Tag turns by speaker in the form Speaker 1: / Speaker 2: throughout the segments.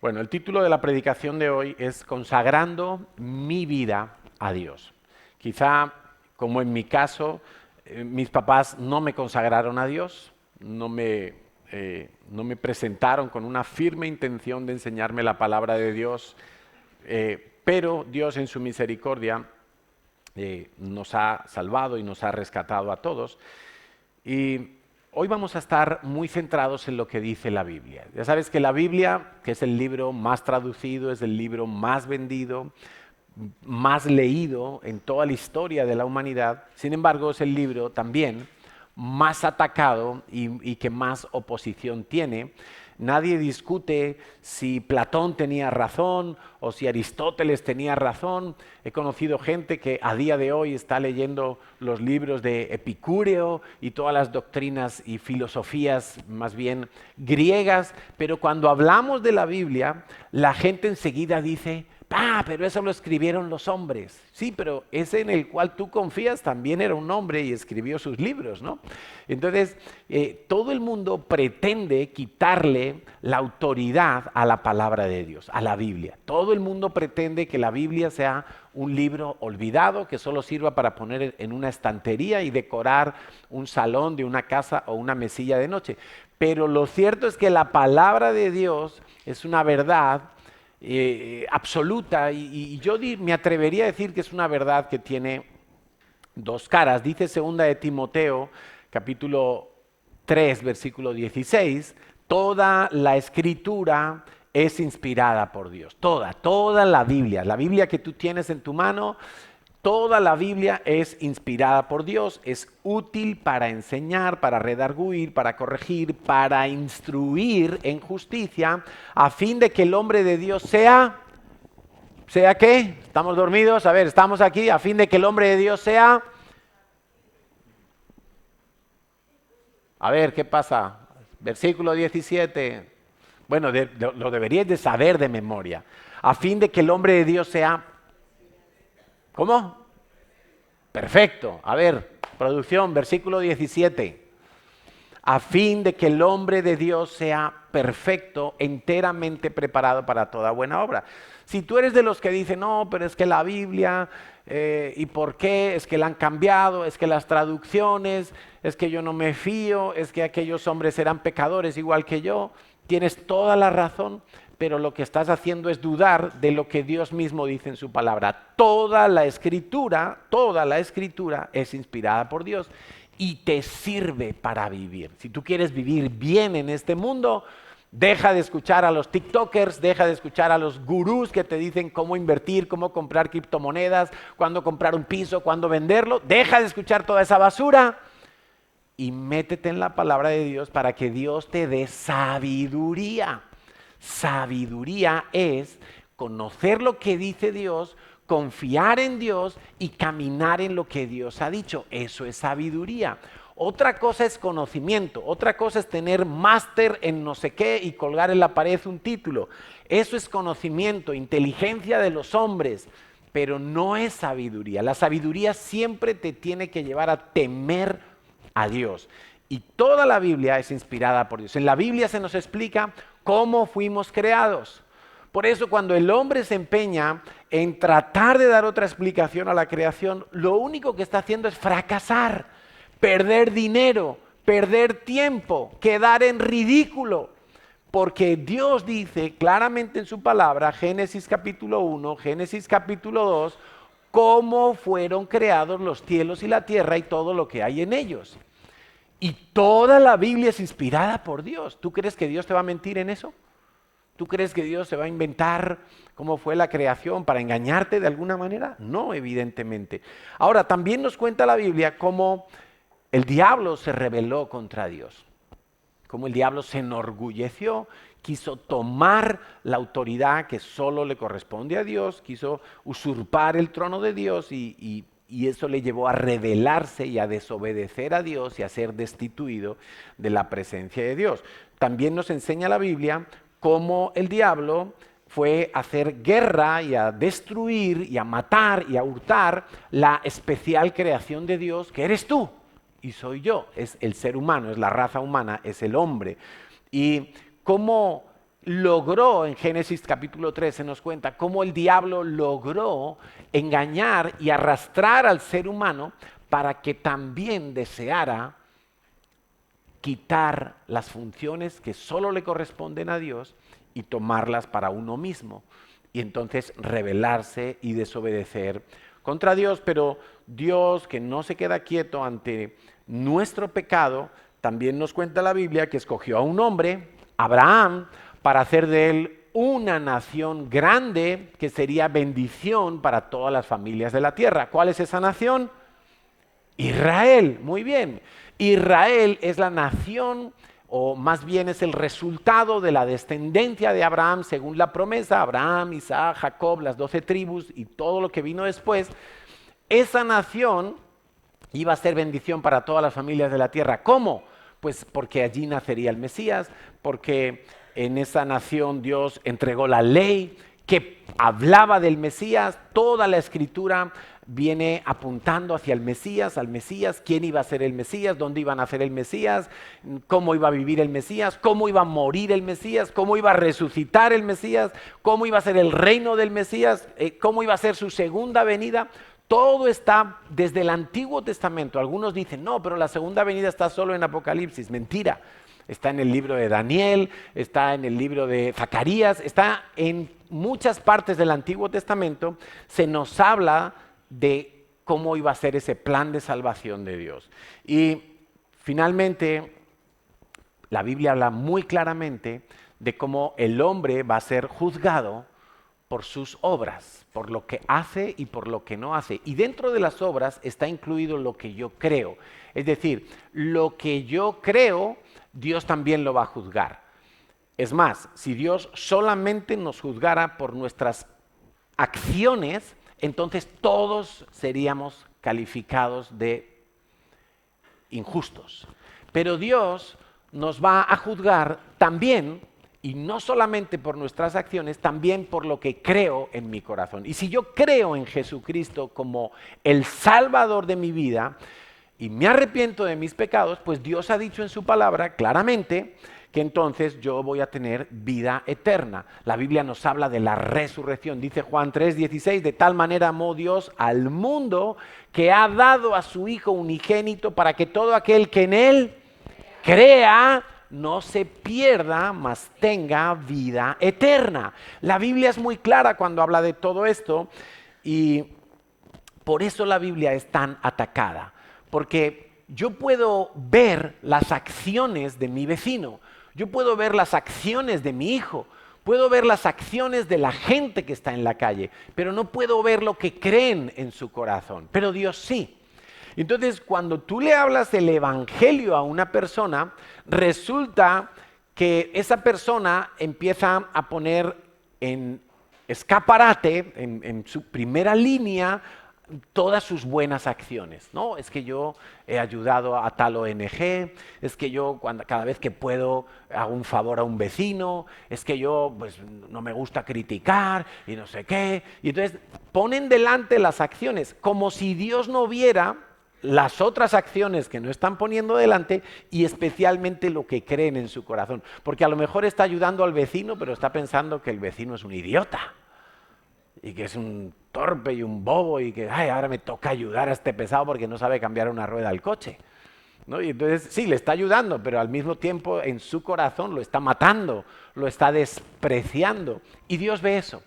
Speaker 1: Bueno, el título de la predicación de hoy es Consagrando mi vida a Dios. Quizá, como en mi caso, mis papás no me consagraron a Dios, no me presentaron con una firme intención de enseñarme la palabra de Dios, pero Dios en su misericordia nos ha salvado y nos ha rescatado a todos. Y hoy vamos a estar muy centrados en lo que dice la Biblia. Ya sabes que la Biblia, que es el libro más traducido, es el libro más vendido, más leído en toda la historia de la humanidad, sin embargo es el libro también más atacado y que más oposición tiene. Nadie discute si Platón tenía razón o si Aristóteles tenía razón. He conocido gente que a día de hoy está leyendo los libros de Epicúreo y todas las doctrinas y filosofías más bien griegas, pero cuando hablamos de la Biblia, la gente enseguida dice: pero eso lo escribieron los hombres. Sí, pero ese en el cual tú confías también era un hombre y escribió sus libros, ¿no? Entonces, todo el mundo pretende quitarle la autoridad a la palabra de Dios, a la Biblia. Todo el mundo pretende que la Biblia sea un libro olvidado, que solo sirva para poner en una estantería y decorar un salón de una casa o una mesilla de noche. Pero lo cierto es que la palabra de Dios es una verdad absoluta y yo me atrevería a decir que es una verdad que tiene dos caras. Dice 2 de Timoteo, capítulo 3, versículo 16, toda la escritura es inspirada por Dios. Toda la Biblia que tú tienes en tu mano, toda la Biblia es inspirada por Dios, es útil para enseñar, para redarguir, para corregir, para instruir en justicia, a fin de que el hombre de Dios ¿sea qué? ¿Estamos dormidos? A ver, estamos aquí, a fin de que el hombre de Dios sea... A ver, ¿qué pasa? Versículo 17. Bueno, lo deberíais de saber de memoria. A fin de que el hombre de Dios sea... ¿Cómo? Perfecto. A ver, producción, versículo 17. A fin de que el hombre de Dios sea perfecto, enteramente preparado para toda buena obra. Si tú eres de los que dicen, no, pero es que la Biblia, ¿y por qué? Es que la han cambiado, es que las traducciones, es que yo no me fío, es que aquellos hombres eran pecadores igual que yo. Tienes toda la razón, pero lo que estás haciendo es dudar de lo que Dios mismo dice en su palabra. Toda la escritura es inspirada por Dios y te sirve para vivir. Si tú quieres vivir bien en este mundo, deja de escuchar a los TikTokers, deja de escuchar a los gurús que te dicen cómo invertir, cómo comprar criptomonedas, cuándo comprar un piso, cuándo venderlo. Deja de escuchar toda esa basura y métete en la palabra de Dios para que Dios te dé sabiduría. Sabiduría es conocer lo que dice Dios, confiar en Dios y caminar en lo que Dios ha dicho. Eso es sabiduría. Otra cosa es conocimiento, otra cosa es tener máster en no sé qué y colgar en la pared un título. Eso es conocimiento, inteligencia de los hombres, pero no es sabiduría. La sabiduría siempre te tiene que llevar a temer a Dios. Y toda la Biblia es inspirada por Dios. En la Biblia se nos explica cómo fuimos creados. Por eso cuando el hombre se empeña en tratar de dar otra explicación a la creación, lo único que está haciendo es fracasar, perder dinero, perder tiempo, quedar en ridículo. Porque Dios dice claramente en su palabra, Génesis capítulo 1, Génesis capítulo 2, cómo fueron creados los cielos y la tierra y todo lo que hay en ellos. Y toda la Biblia es inspirada por Dios. ¿Tú crees que Dios te va a mentir en eso? ¿Tú crees que Dios se va a inventar cómo fue la creación para engañarte de alguna manera? No, evidentemente. Ahora, también nos cuenta la Biblia cómo el diablo se rebeló contra Dios. Cómo el diablo se enorgulleció, quiso tomar la autoridad que solo le corresponde a Dios, quiso usurpar el trono de Dios y eso le llevó a rebelarse y a desobedecer a Dios y a ser destituido de la presencia de Dios. También nos enseña la Biblia cómo el diablo fue a hacer guerra y a destruir y a matar y a hurtar la especial creación de Dios que eres tú y soy yo, es el ser humano, es la raza humana, es el hombre. Y cómo logró, en Génesis capítulo 13 nos cuenta, cómo el diablo logró engañar y arrastrar al ser humano para que también deseara quitar las funciones que solo le corresponden a Dios y tomarlas para uno mismo. Y entonces rebelarse y desobedecer contra Dios. Pero Dios, que no se queda quieto ante nuestro pecado, también nos cuenta la Biblia que escogió a un hombre, Abraham, para hacer de él una nación grande que sería bendición para todas las familias de la tierra. ¿Cuál es esa nación? Israel, muy bien. Israel es la nación, o más bien es el resultado de la descendencia de Abraham según la promesa, Abraham, Isaac, Jacob, las 12 tribus y todo lo que vino después. Esa nación iba a ser bendición para todas las familias de la tierra. ¿Cómo? Pues porque allí nacería el Mesías, porque en esa nación Dios entregó la ley que hablaba del Mesías. Toda la escritura viene apuntando hacia el Mesías, al Mesías, quién iba a ser el Mesías, dónde iba a nacer el Mesías, cómo iba a vivir el Mesías, cómo iba a morir el Mesías, cómo iba a resucitar el Mesías, cómo iba a ser el reino del Mesías, cómo iba a ser su segunda venida. Todo está desde el Antiguo Testamento. Algunos dicen, no, pero la segunda venida está solo en Apocalipsis. Mentira. Está en el libro de Daniel, está en el libro de Zacarías, está en muchas partes del Antiguo Testamento. Se nos habla de cómo iba a ser ese plan de salvación de Dios. Y finalmente, la Biblia habla muy claramente de cómo el hombre va a ser juzgado por sus obras, por lo que hace y por lo que no hace. Y dentro de las obras está incluido lo que yo creo. Es decir, lo que yo creo, Dios también lo va a juzgar. Es más, si Dios solamente nos juzgara por nuestras acciones, entonces todos seríamos calificados de injustos. Pero Dios nos va a juzgar también, y no solamente por nuestras acciones, también por lo que creo en mi corazón. Y si yo creo en Jesucristo como el Salvador de mi vida y me arrepiento de mis pecados, pues Dios ha dicho en su palabra claramente que entonces yo voy a tener vida eterna. La Biblia nos habla de la resurrección. Dice Juan 3:16, de tal manera amó Dios al mundo que ha dado a su Hijo unigénito para que todo aquel que en Él crea no se pierda, mas tenga vida eterna. La Biblia es muy clara cuando habla de todo esto y por eso la Biblia es tan atacada. Porque yo puedo ver las acciones de mi vecino, yo puedo ver las acciones de mi hijo, puedo ver las acciones de la gente que está en la calle, pero no puedo ver lo que creen en su corazón. Pero Dios sí. Entonces, cuando tú le hablas del evangelio a una persona, resulta que esa persona empieza a poner en escaparate, en su primera línea, todas sus buenas acciones. No, es que yo he ayudado a tal ONG, es que yo cada vez que puedo hago un favor a un vecino, es que yo pues no me gusta criticar y no sé qué. Y entonces ponen delante las acciones como si Dios no viera las otras acciones que no están poniendo delante y especialmente lo que creen en su corazón. Porque a lo mejor está ayudando al vecino, pero está pensando que el vecino es un idiota y que es un torpe y un bobo y que ay, ahora me toca ayudar a este pesado porque no sabe cambiar una rueda al coche, ¿no? Y entonces sí, le está ayudando, pero al mismo tiempo en su corazón lo está matando, lo está despreciando. Y Dios ve eso.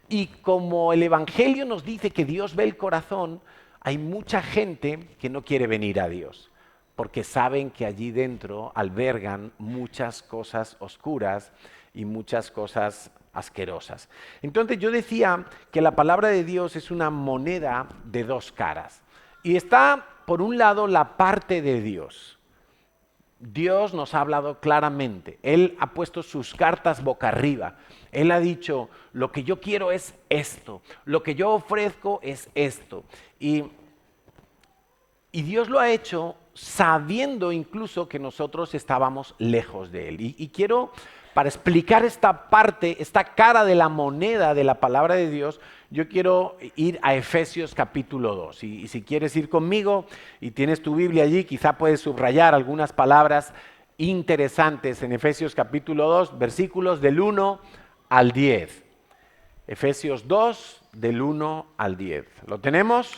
Speaker 1: Y como el Evangelio nos dice que Dios ve el corazón, hay mucha gente que no quiere venir a Dios, porque saben que allí dentro albergan muchas cosas oscuras y muchas cosas asquerosas. Entonces yo decía que la palabra de Dios es una moneda de dos caras. Y está, por un lado, la parte de Dios. Dios nos ha hablado claramente. Él ha puesto sus cartas boca arriba. Él ha dicho, lo que yo quiero es esto, lo que yo ofrezco es esto. Y Dios lo ha hecho sabiendo incluso que nosotros estábamos lejos de Él. Y quiero, para explicar esta parte, esta cara de la moneda de la palabra de Dios, yo quiero ir a Efesios capítulo 2. Y si quieres ir conmigo y tienes tu Biblia allí, quizá puedes subrayar algunas palabras. interesantes en Efesios capítulo 2, versículos del 1 al 10. Efesios 2, del 1 al 10. ¿Lo tenemos?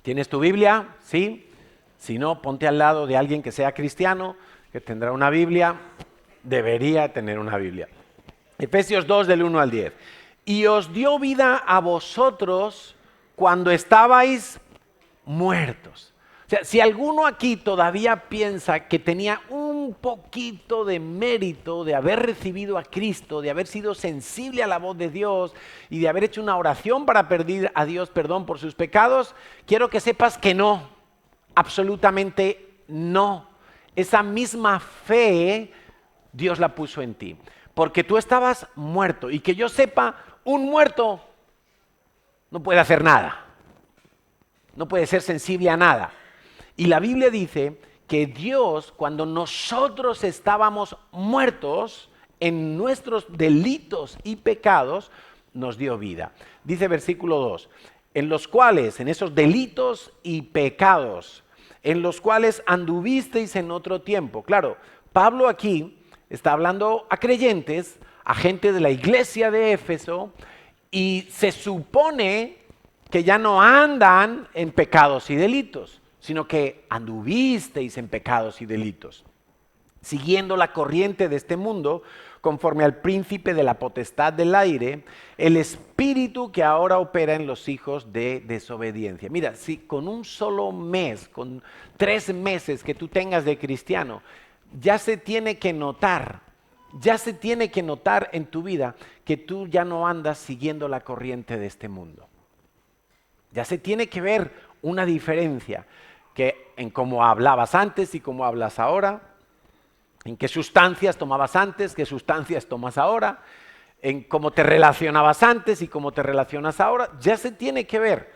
Speaker 1: ¿Tienes tu Biblia? ¿Sí? Si no, ponte al lado de alguien que sea cristiano, que tendrá una Biblia, debería tener una Biblia. Efesios 2 del 1 al 10. Y os dio vida a vosotros cuando estabais muertos. O sea, si alguno aquí todavía piensa que tenía un poquito de mérito de haber recibido a Cristo, de haber sido sensible a la voz de Dios y de haber hecho una oración para pedir a Dios perdón por sus pecados, quiero que sepas que no, absolutamente no. Esa misma fe Dios la puso en ti, porque tú estabas muerto y que yo sepa, un muerto no puede hacer nada, no puede ser sensible a nada. Y la Biblia dice que Dios, cuando nosotros estábamos muertos en nuestros delitos y pecados, nos dio vida. Dice versículo 2, en los cuales, en esos delitos y pecados, en los cuales anduvisteis en otro tiempo. Claro, Pablo aquí está hablando a creyentes, a gente de la iglesia de Éfeso, y se supone que ya no andan en pecados y delitos, sino que anduvisteis en pecados y delitos, siguiendo la corriente de este mundo, conforme al príncipe de la potestad del aire, el espíritu que ahora opera en los hijos de desobediencia. Mira, si con un solo mes, con 3 meses que tú tengas de cristiano, ya se tiene que notar en tu vida que tú ya no andas siguiendo la corriente de este mundo. Ya se tiene que ver una diferencia que en cómo hablabas antes y cómo hablas ahora, en qué sustancias tomabas antes, qué sustancias tomas ahora, en cómo te relacionabas antes y cómo te relacionas ahora, ya se tiene que ver.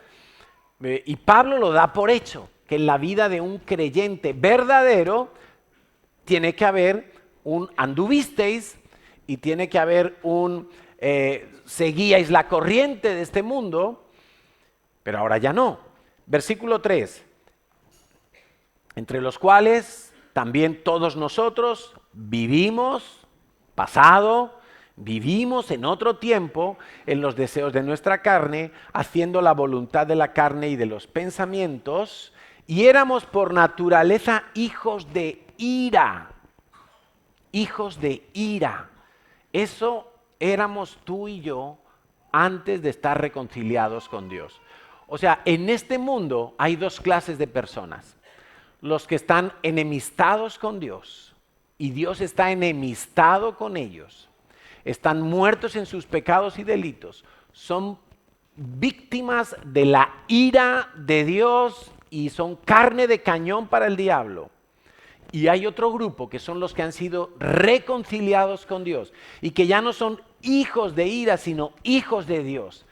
Speaker 1: Y Pablo lo da por hecho, que en la vida de un creyente verdadero tiene que haber un anduvisteis y tiene que haber un seguíais la corriente de este mundo, pero ahora ya no. Versículo 3. Entre los cuales también todos nosotros vivimos, pasado, vivimos en otro tiempo en los deseos de nuestra carne, haciendo la voluntad de la carne y de los pensamientos, y éramos por naturaleza hijos de ira. Hijos de ira. Eso éramos tú y yo antes de estar reconciliados con Dios. O sea, en este mundo hay 2 clases de personas. Los que están enemistados con Dios y Dios está enemistado con ellos. Están muertos en sus pecados y delitos. Son víctimas de la ira de Dios y son carne de cañón para el diablo. Y hay otro grupo que son los que han sido reconciliados con Dios y que ya no son hijos de ira, sino hijos de Dios.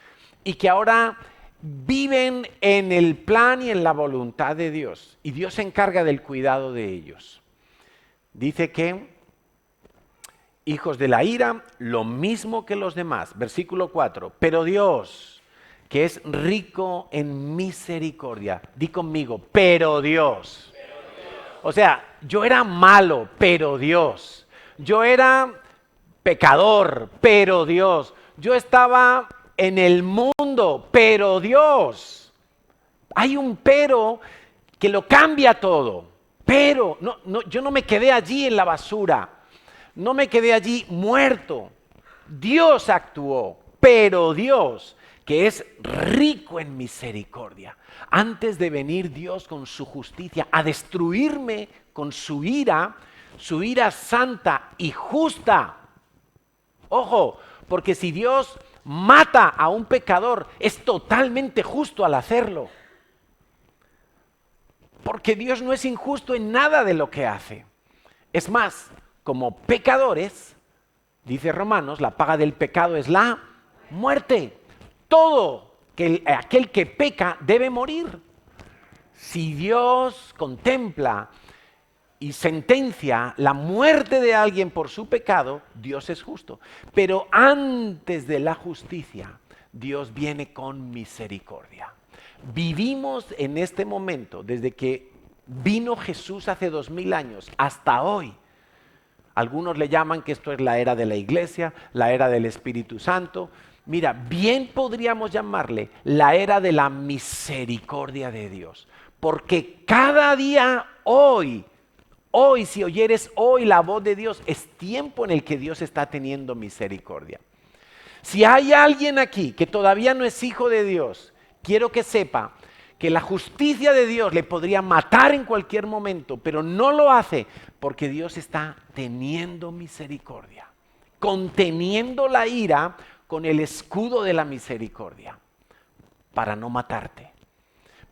Speaker 1: Y que ahora viven en el plan y en la voluntad de Dios. Y Dios se encarga del cuidado de ellos. Dice que hijos de la ira, lo mismo que los demás. Versículo 4. Pero Dios, que es rico en misericordia. Di conmigo, pero Dios. O sea, yo era malo, pero Dios. Yo era pecador, pero Dios. Yo estaba en el mundo, pero Dios. Hay un pero que lo cambia todo. Pero yo no me quedé allí en la basura. No me quedé allí muerto. Dios actuó, pero Dios, que es rico en misericordia. Antes de venir Dios con su justicia a destruirme con su ira santa y justa. Ojo, porque si Dios mata a un pecador, es totalmente justo al hacerlo. Porque Dios no es injusto en nada de lo que hace. Es más, como pecadores, dice Romanos, la paga del pecado es la muerte. Todo aquel que peca debe morir. Si Dios contempla y sentencia la muerte de alguien por su pecado, Dios es justo. Pero antes de la justicia, Dios viene con misericordia. Vivimos en este momento, desde que Vino Jesús hace 2000 años, hasta hoy. Algunos le llaman que esto es la era de la iglesia, la era del Espíritu Santo. Mira, bien podríamos llamarle la era de la misericordia de Dios. Porque cada día hoy, si oyeres hoy la voz de Dios, es tiempo en el que Dios está teniendo misericordia. Si hay alguien aquí que todavía no es hijo de Dios, quiero que sepa que la justicia de Dios le podría matar en cualquier momento, pero no lo hace porque Dios está teniendo misericordia, conteniendo la ira con el escudo de la misericordia, para no matarte.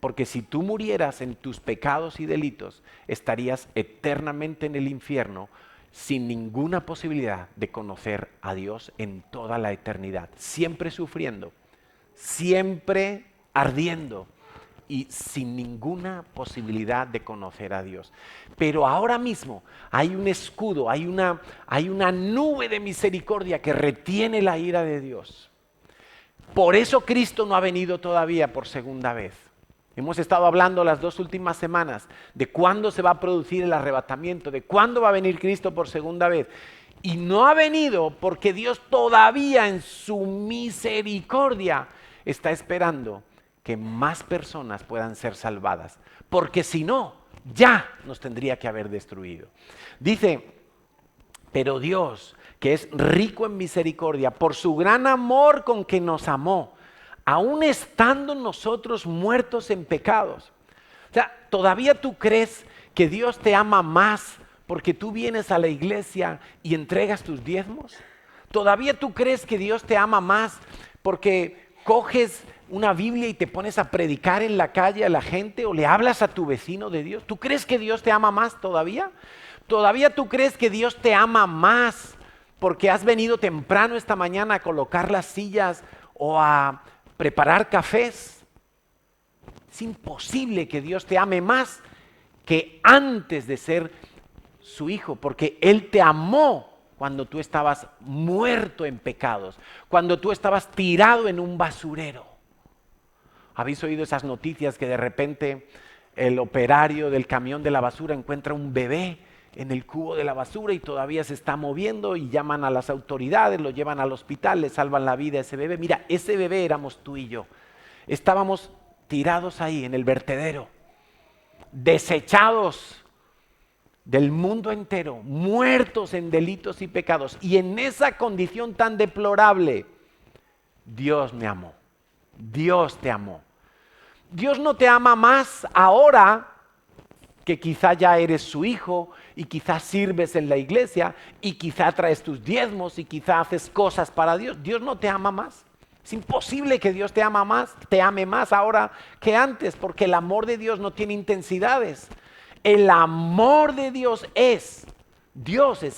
Speaker 1: Porque si tú murieras en tus pecados y delitos, estarías eternamente en el infierno sin ninguna posibilidad de conocer a Dios en toda la eternidad, siempre sufriendo, siempre ardiendo y sin ninguna posibilidad de conocer a Dios. Pero ahora mismo hay un escudo, hay una nube de misericordia que retiene la ira de Dios. Por eso Cristo no ha venido todavía por segunda vez. Hemos estado hablando las 2 últimas semanas de cuándo se va a producir el arrebatamiento, de cuándo va a venir Cristo por segunda vez. Y no ha venido porque Dios todavía en su misericordia está esperando que más personas puedan ser salvadas. Porque si no, ya nos tendría que haber destruido. Dice, pero Dios, que es rico en misericordia, por su gran amor con que nos amó, aún estando nosotros muertos en pecados. O sea, ¿todavía tú crees que Dios te ama más porque tú vienes a la iglesia y entregas tus diezmos? ¿Todavía tú crees que Dios te ama más porque coges una Biblia y te pones a predicar en la calle a la gente o le hablas a tu vecino de Dios? ¿Tú crees que Dios te ama más todavía? ¿Todavía tú crees que Dios te ama más porque has venido temprano esta mañana a colocar las sillas o a preparar cafés? Es imposible que Dios te ame más que antes de ser su hijo, porque Él te amó cuando tú estabas muerto en pecados, cuando tú estabas tirado en un basurero. ¿Habéis oído esas noticias que de repente el operario del camión de la basura encuentra un bebé en el cubo de la basura y todavía se está moviendo y llaman a las autoridades, lo llevan al hospital, le salvan la vida a ese bebé? Mira, ese bebé éramos tú y yo. Estábamos tirados ahí en el vertedero, desechados del mundo entero, muertos en delitos y pecados. Y en esa condición tan deplorable, Dios me amó. Dios te amó. Dios no te ama más ahora que quizá ya eres su hijo y quizá sirves en la iglesia y quizá traes tus diezmos y quizá haces cosas para Dios. Dios no te ama más. Es imposible que Dios te ame más ahora que antes, porque el amor de Dios no tiene intensidades. El amor de Dios es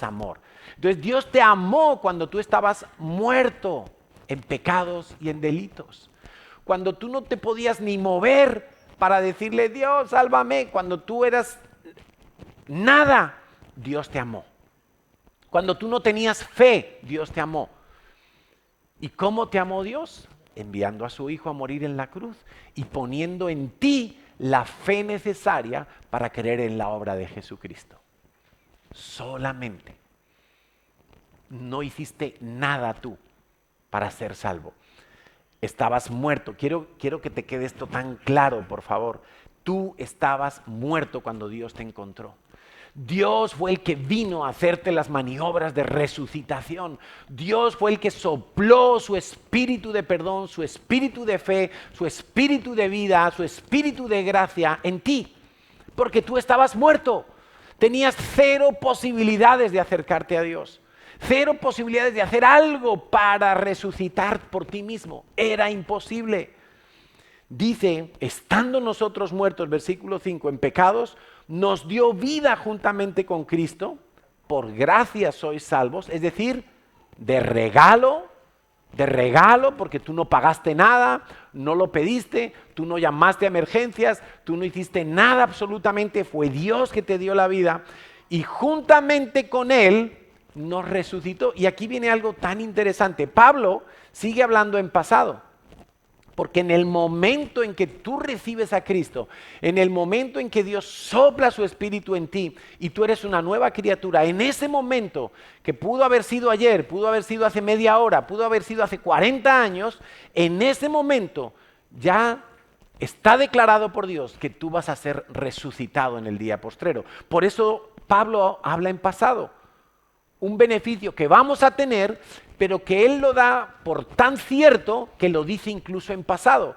Speaker 1: amor. Entonces Dios te amó cuando tú estabas muerto en pecados y en delitos. Cuando tú no te podías ni mover para decirle, Dios, sálvame. Cuando tú eras nada, Dios te amó. Cuando tú no tenías fe, Dios te amó. ¿Y cómo te amó Dios? Enviando a su Hijo a morir en la cruz y poniendo en ti la fe necesaria para creer en la obra de Jesucristo. Solamente. No hiciste nada tú para ser salvo. Estabas muerto. Quiero que te quede esto tan claro, por favor. Tú estabas muerto cuando Dios te encontró. Dios fue el que vino a hacerte las maniobras de resucitación. Dios fue el que sopló su espíritu de perdón, su espíritu de fe, su espíritu de vida, su espíritu de gracia en ti. Porque tú estabas muerto. Tenías 0 posibilidades de acercarte a Dios. 0 posibilidades de hacer algo para resucitar por ti mismo. Era imposible. Dice, estando nosotros muertos, versículo 5, en pecados, nos dio vida juntamente con Cristo. Por gracia sois salvos. Es decir, de regalo, porque tú no pagaste nada, no lo pediste, tú no llamaste a emergencias, tú no hiciste nada absolutamente. Fue Dios que te dio la vida. Y juntamente con Él nos resucitó. Y aquí viene algo tan interesante. Pablo sigue hablando en pasado. Porque en el momento en que tú recibes a Cristo, en el momento en que Dios sopla su espíritu en ti y tú eres una nueva criatura, en ese momento, que pudo haber sido ayer, pudo haber sido hace media hora, pudo haber sido hace 40 años, en ese momento ya está declarado por Dios que tú vas a ser resucitado en el día postrero. Por eso Pablo habla en pasado. Un beneficio que vamos a tener, pero que Él lo da por tan cierto que lo dice incluso en pasado.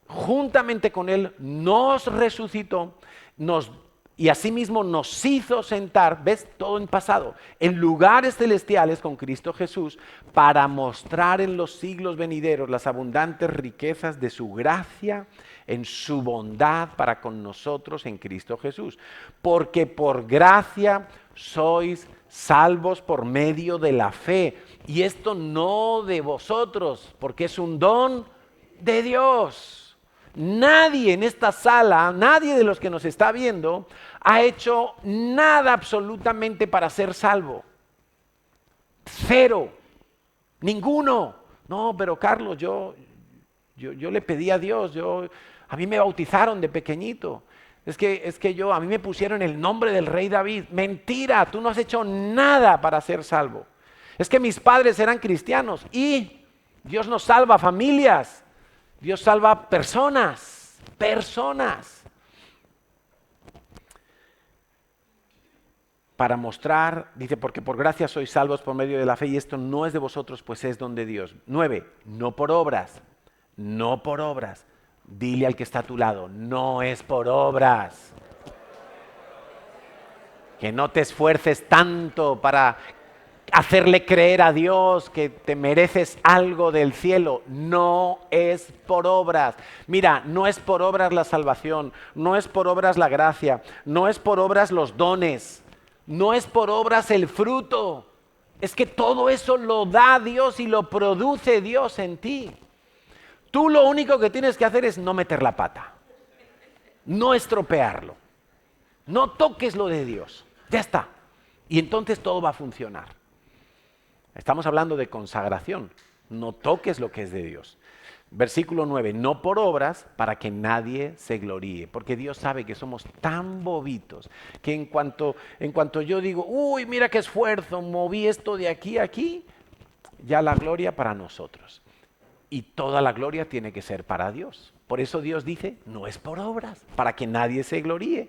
Speaker 1: Juntamente con Él nos resucitó, y asimismo nos hizo sentar, ¿ves? Todo en pasado, en lugares celestiales con Cristo Jesús, para mostrar en los siglos venideros las abundantes riquezas de su gracia en su bondad para con nosotros en Cristo Jesús. Porque por gracia sois salvos por medio de la fe, y esto no de vosotros, porque es un don de Dios. Nadie en esta sala, nadie de los que nos está viendo, ha hecho nada absolutamente para ser salvo. Cero. Ninguno. No, pero Carlos, yo le pedí a Dios, a mí me bautizaron de pequeñito. Es que a mí me pusieron el nombre del rey David. Mentira, tú no has hecho nada para ser salvo. Es que mis padres eran cristianos y Dios nos salva familias. Dios salva personas. Para mostrar, dice, porque por gracia sois salvos por medio de la fe, y esto no es de vosotros, pues es don de Dios. 9, no por obras. Dile al que está a tu lado, no es por obras. Que no te esfuerces tanto para hacerle creer a Dios que te mereces algo del cielo. No es por obras. Mira, no es por obras la salvación, no es por obras la gracia, no es por obras los dones, no es por obras el fruto. Es que todo eso lo da Dios y lo produce Dios en ti. Tú lo único que tienes que hacer es no meter la pata, no estropearlo, no toques lo de Dios, ya está. Y entonces todo va a funcionar. Estamos hablando de consagración, no toques lo que es de Dios. Versículo 9, no por obras para que nadie se gloríe, porque Dios sabe que somos tan bobitos que en cuanto yo digo, uy, mira qué esfuerzo, moví esto de aquí a aquí, ya la gloria para nosotros. Y toda la gloria tiene que ser para Dios. Por eso Dios dice, no es por obras, para que nadie se gloríe.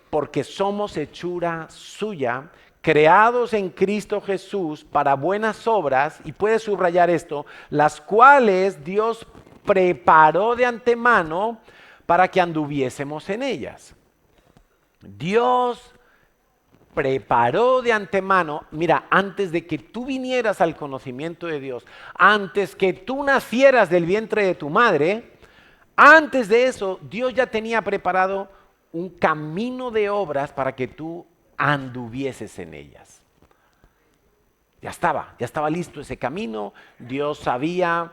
Speaker 1: Porque somos hechura suya, creados en Cristo Jesús para buenas obras, y puedes subrayar esto, las cuales Dios preparó de antemano para que anduviésemos en ellas. Dios preparó de antemano, mira, antes de que tú vinieras al conocimiento de Dios, antes que tú nacieras del vientre de tu madre, antes de eso, Dios ya tenía preparado un camino de obras para que tú anduvieses en ellas. Ya estaba listo ese camino. Dios sabía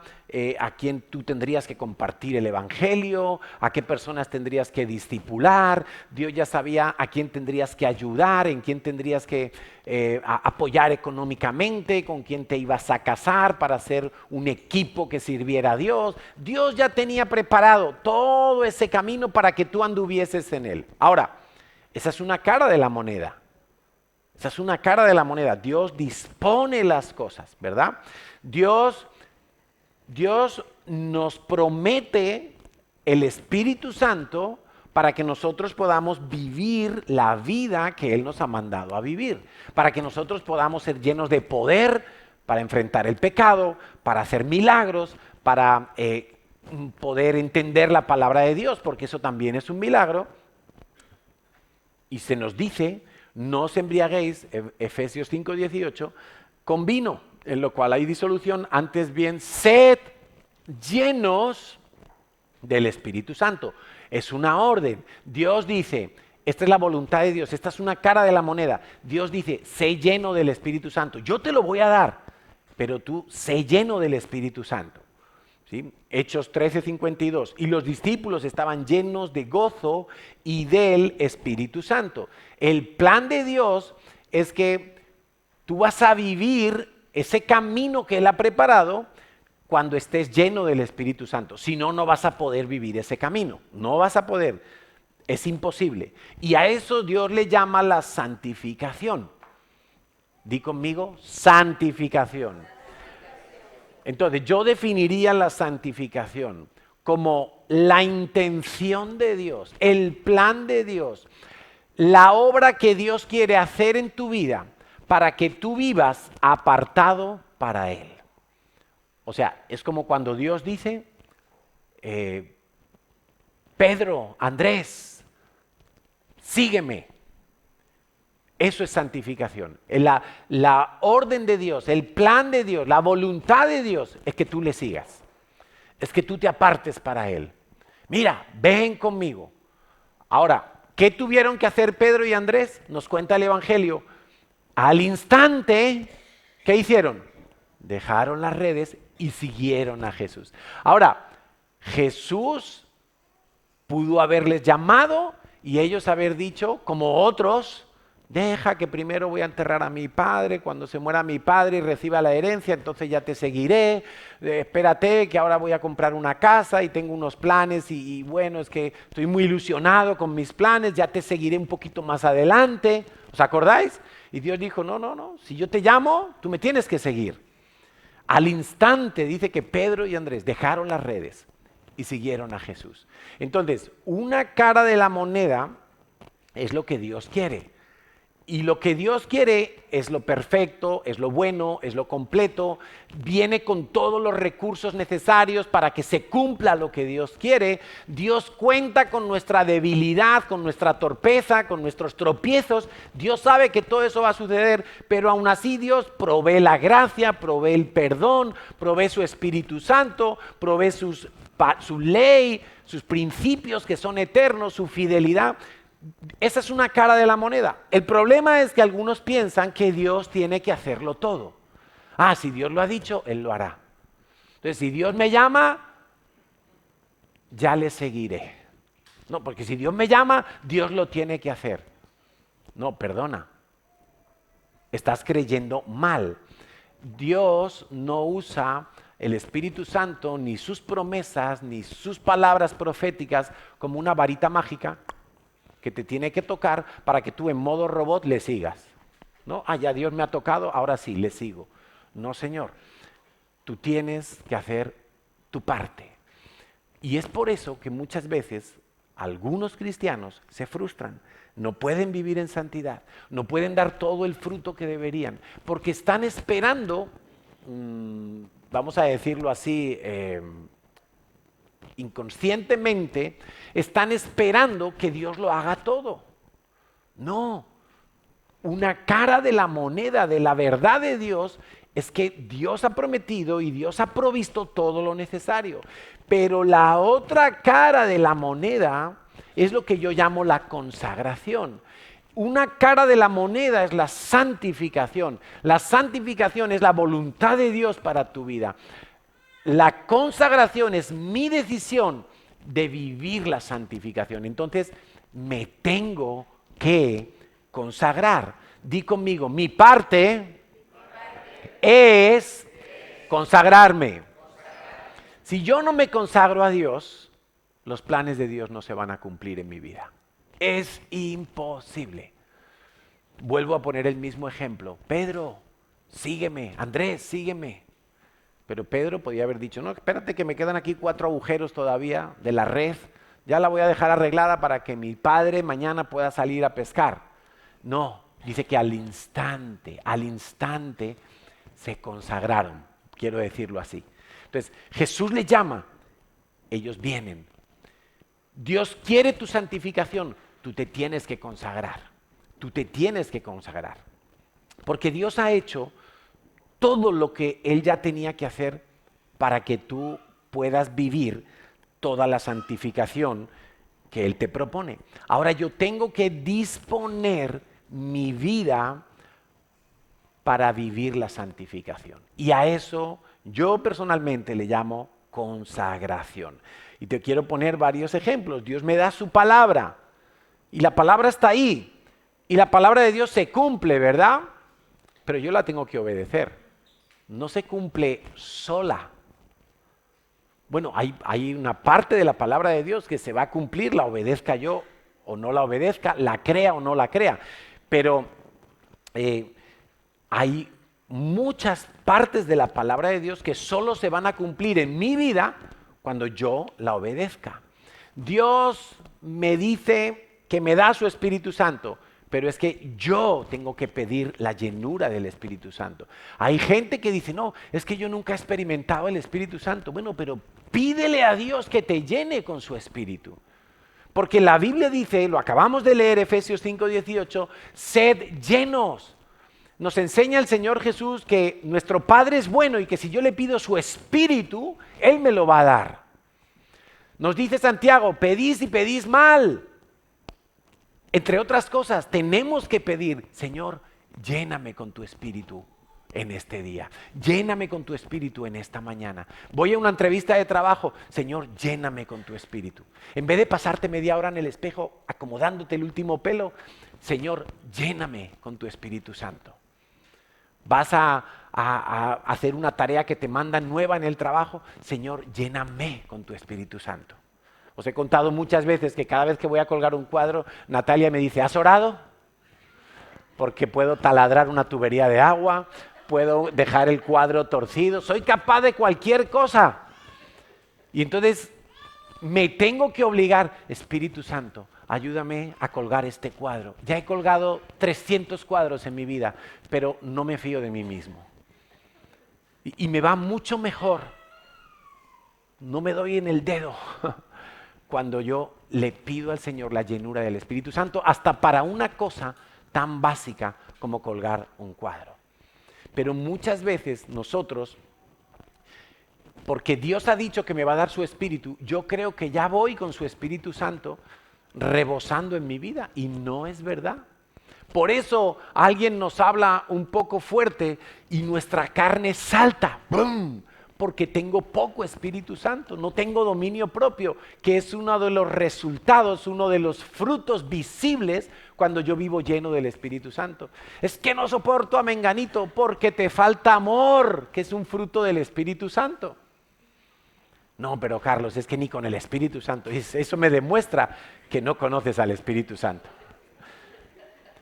Speaker 1: a quién tú tendrías que compartir el evangelio, a qué personas tendrías que discipular. Dios ya sabía a quién tendrías que ayudar, en quién tendrías que apoyar económicamente, con quién te ibas a casar para hacer un equipo que sirviera a Dios. Dios ya tenía preparado todo ese camino para que tú anduvieses en él. Ahora, esa es una cara de la moneda. Esa es una cara de la moneda. Dios dispone las cosas, ¿verdad? Dios nos promete el Espíritu Santo para que nosotros podamos vivir la vida que Él nos ha mandado a vivir. Para que nosotros podamos ser llenos de poder para enfrentar el pecado, para hacer milagros, para poder entender la palabra de Dios, porque eso también es un milagro. Y se nos dice, no os embriaguéis, Efesios 5:18, con vino, en lo cual hay disolución, antes bien sed llenos del Espíritu Santo. Es una orden. Dios dice, esta es la voluntad de Dios, esta es una cara de la moneda. Dios dice, sé lleno del Espíritu Santo. Yo te lo voy a dar, pero tú sé lleno del Espíritu Santo. ¿Sí? Hechos 13:52. Y los discípulos estaban llenos de gozo y del Espíritu Santo. El plan de Dios es que tú vas a vivir ese camino que Él ha preparado cuando estés lleno del Espíritu Santo. Si no, no vas a poder vivir ese camino. No vas a poder. Es imposible. Y a eso Dios le llama la santificación. Di conmigo, santificación. Entonces, yo definiría la santificación como la intención de Dios, el plan de Dios, la obra que Dios quiere hacer en tu vida para que tú vivas apartado para Él. O sea, es como cuando Dios dice, Pedro, Andrés, sígueme. Eso es santificación. La orden de Dios, el plan de Dios, la voluntad de Dios es que tú le sigas. Es que tú te apartes para Él. Mira, ven conmigo. Ahora, ¿qué tuvieron que hacer Pedro y Andrés? Nos cuenta el Evangelio. Al instante, ¿qué hicieron? Dejaron las redes y siguieron a Jesús. Ahora, Jesús pudo haberles llamado y ellos haber dicho, como otros, deja que primero voy a enterrar a mi padre, cuando se muera mi padre y reciba la herencia, entonces ya te seguiré, espérate que ahora voy a comprar una casa y tengo unos planes y bueno, es que estoy muy ilusionado con mis planes, ya te seguiré un poquito más adelante. ¿Os acordáis? Y Dios dijo, no, si yo te llamo, tú me tienes que seguir. Al instante dice que Pedro y Andrés dejaron las redes y siguieron a Jesús. Entonces, una cara de la moneda es lo que Dios quiere. Y lo que Dios quiere es lo perfecto, es lo bueno, es lo completo, viene con todos los recursos necesarios para que se cumpla lo que Dios quiere. Dios cuenta con nuestra debilidad, con nuestra torpeza, con nuestros tropiezos. Dios sabe que todo eso va a suceder, pero aún así Dios provee la gracia, provee el perdón, provee su Espíritu Santo, provee su ley, sus principios que son eternos, su fidelidad. Esa es una cara de la moneda. El problema es que algunos piensan que Dios tiene que hacerlo todo. Si Dios lo ha dicho, Él lo hará. Entonces, si Dios me llama, ya le seguiré. No, porque si Dios me llama, Dios lo tiene que hacer. No, perdona. Estás creyendo mal. Dios no usa el Espíritu Santo, ni sus promesas, ni sus palabras proféticas como una varita mágica que te tiene que tocar para que tú en modo robot le sigas. ¿No? Ya Dios me ha tocado, ahora sí, le sigo. No, Señor. Tú tienes que hacer tu parte. Y es por eso que muchas veces algunos cristianos se frustran. No pueden vivir en santidad. No pueden dar todo el fruto que deberían. Porque están esperando, vamos a decirlo así, inconscientemente, están esperando que Dios lo haga todo. No, una cara de la moneda de la verdad de Dios es que Dios ha prometido y Dios ha provisto todo lo necesario. Pero la otra cara de la moneda es lo que yo llamo la consagración. Una cara de la moneda es la santificación. La santificación es la voluntad de Dios para tu vida. La consagración es mi decisión de vivir la santificación. Entonces, me tengo que consagrar. Di conmigo, mi parte es consagrarme. Si yo no me consagro a Dios, los planes de Dios no se van a cumplir en mi vida. Es imposible. Vuelvo a poner el mismo ejemplo. Pedro, sígueme. Andrés, sígueme. Pero Pedro podía haber dicho, no, espérate que me quedan aquí 4 agujeros todavía de la red, ya la voy a dejar arreglada para que mi padre mañana pueda salir a pescar. No, dice que al instante se consagraron, quiero decirlo así. Entonces, Jesús les llama, ellos vienen. Dios quiere tu santificación, tú te tienes que consagrar, porque Dios ha hecho todo lo que Él ya tenía que hacer para que tú puedas vivir toda la santificación que Él te propone. Ahora yo tengo que disponer mi vida para vivir la santificación. Y a eso yo personalmente le llamo consagración. Y te quiero poner varios ejemplos. Dios me da su palabra y la palabra está ahí. Y la palabra de Dios se cumple, ¿verdad? Pero yo la tengo que obedecer. No se cumple sola, Bueno, hay una parte de la palabra de Dios que se va a cumplir, la obedezca yo o no la obedezca, la crea o no la crea. Pero hay muchas partes de la palabra de Dios que solo se van a cumplir en mi vida cuando yo la obedezca. Dios me dice que me da su Espíritu Santo, pero es que yo tengo que pedir la llenura del Espíritu Santo. Hay gente que dice, no, es que yo nunca he experimentado el Espíritu Santo. Bueno, pero pídele a Dios que te llene con su Espíritu. Porque la Biblia dice, lo acabamos de leer, Efesios 5:18, sed llenos. Nos enseña el Señor Jesús que nuestro Padre es bueno y que si yo le pido su Espíritu, Él me lo va a dar. Nos dice Santiago, pedís y pedís mal. Entre otras cosas, tenemos que pedir, Señor, lléname con tu Espíritu en este día. Lléname con tu Espíritu en esta mañana. Voy a una entrevista de trabajo, Señor, lléname con tu Espíritu. En vez de pasarte media hora en el espejo acomodándote el último pelo, Señor, lléname con tu Espíritu Santo. Vas a hacer una tarea que te mandan nueva en el trabajo, Señor, lléname con tu Espíritu Santo. Os he contado muchas veces que cada vez que voy a colgar un cuadro, Natalia me dice, ¿has orado? Porque puedo taladrar una tubería de agua, puedo dejar el cuadro torcido, soy capaz de cualquier cosa. Y entonces me tengo que obligar, Espíritu Santo, ayúdame a colgar este cuadro. Ya he colgado 300 cuadros en mi vida, pero no me fío de mí mismo. Y me va mucho mejor. No me doy en el dedo cuando yo le pido al Señor la llenura del Espíritu Santo, hasta para una cosa tan básica como colgar un cuadro. Pero muchas veces nosotros, porque Dios ha dicho que me va a dar su Espíritu, yo creo que ya voy con su Espíritu Santo rebosando en mi vida, y no es verdad. Por eso alguien nos habla un poco fuerte y nuestra carne salta, ¡bum!, porque tengo poco Espíritu Santo, no tengo dominio propio, que es uno de los resultados, uno de los frutos visibles cuando yo vivo lleno del Espíritu Santo. Es que no soporto a menganito porque te falta amor, que es un fruto del Espíritu Santo. No, pero Carlos, es que ni con el Espíritu Santo. Eso me demuestra que no conoces al Espíritu Santo.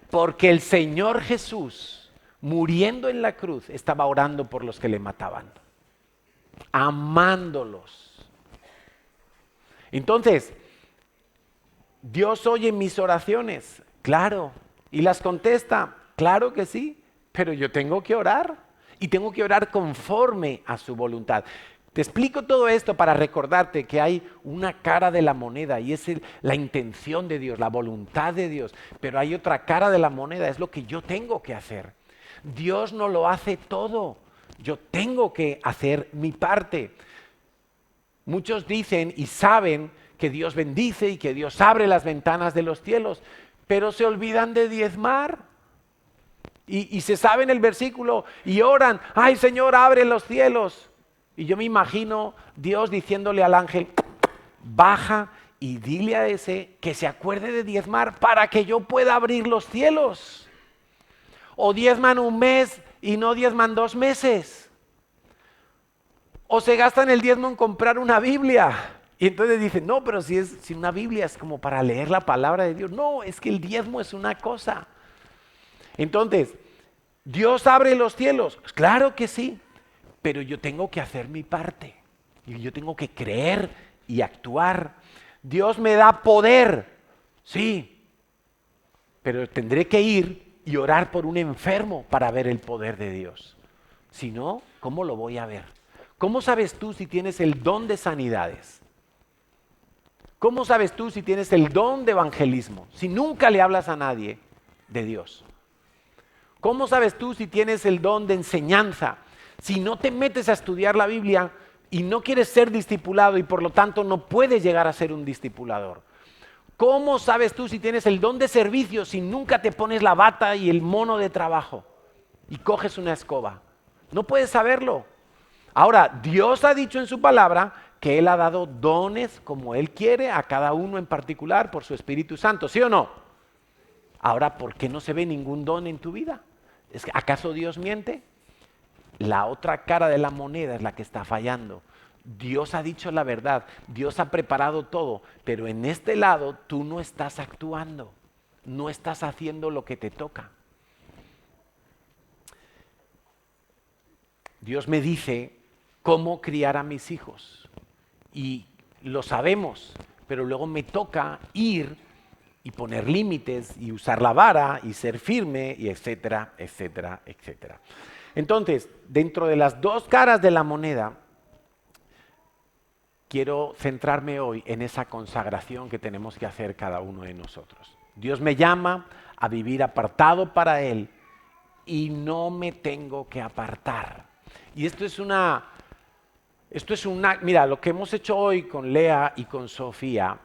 Speaker 1: Porque el Señor Jesús, muriendo en la cruz, estaba orando por los que le mataban, amándolos. Entonces, Dios oye mis oraciones, claro, y las contesta, claro que sí, pero yo tengo que orar, y tengo que orar conforme a su voluntad. Te explico todo esto para recordarte que hay una cara de la moneda y es la intención de Dios, la voluntad de Dios, pero hay otra cara de la moneda, es lo que yo tengo que hacer. Dios no lo hace todo, yo tengo que hacer mi parte. Muchos dicen y saben que Dios bendice y que Dios abre las ventanas de los cielos, pero se olvidan de diezmar. Y se saben el versículo y oran, ¡ay, Señor, abre los cielos! Y yo me imagino Dios diciéndole al ángel, baja y dile a ese que se acuerde de diezmar para que yo pueda abrir los cielos. O diezman un mes y no diezman 2 meses. O se gastan el diezmo en comprar una Biblia. Y entonces dicen, no, pero si una Biblia es como para leer la palabra de Dios. No, es que el diezmo es una cosa. Entonces, ¿Dios abre los cielos? Claro que sí. Pero yo tengo que hacer mi parte, y yo tengo que creer y actuar. Dios me da poder, sí, pero tendré que ir y orar por un enfermo para ver el poder de Dios. Si no, ¿cómo lo voy a ver? ¿Cómo sabes tú si tienes el don de sanidades? ¿Cómo sabes tú si tienes el don de evangelismo si nunca le hablas a nadie de Dios? ¿Cómo sabes tú si tienes el don de enseñanza si no te metes a estudiar la Biblia y no quieres ser discipulado y por lo tanto no puedes llegar a ser un discipulador? ¿Cómo sabes tú si tienes el don de servicio si nunca te pones la bata y el mono de trabajo y coges una escoba? No puedes saberlo. Ahora, Dios ha dicho en su palabra que Él ha dado dones como Él quiere a cada uno en particular por su Espíritu Santo, ¿sí o no? Ahora, ¿por qué no se ve ningún don en tu vida? ¿Acaso Dios miente? La otra cara de la moneda es la que está fallando. Dios ha dicho la verdad, Dios ha preparado todo, pero en este lado tú no estás actuando, no estás haciendo lo que te toca. Dios me dice cómo criar a mis hijos y lo sabemos, pero luego me toca ir y poner límites y usar la vara y ser firme y etcétera, etcétera, etcétera. Entonces, dentro de las dos caras de la moneda, quiero centrarme hoy en esa consagración que tenemos que hacer cada uno de nosotros. Dios me llama a vivir apartado para Él y no me tengo que apartar. Y mira, lo que hemos hecho hoy con Lea y con Sofía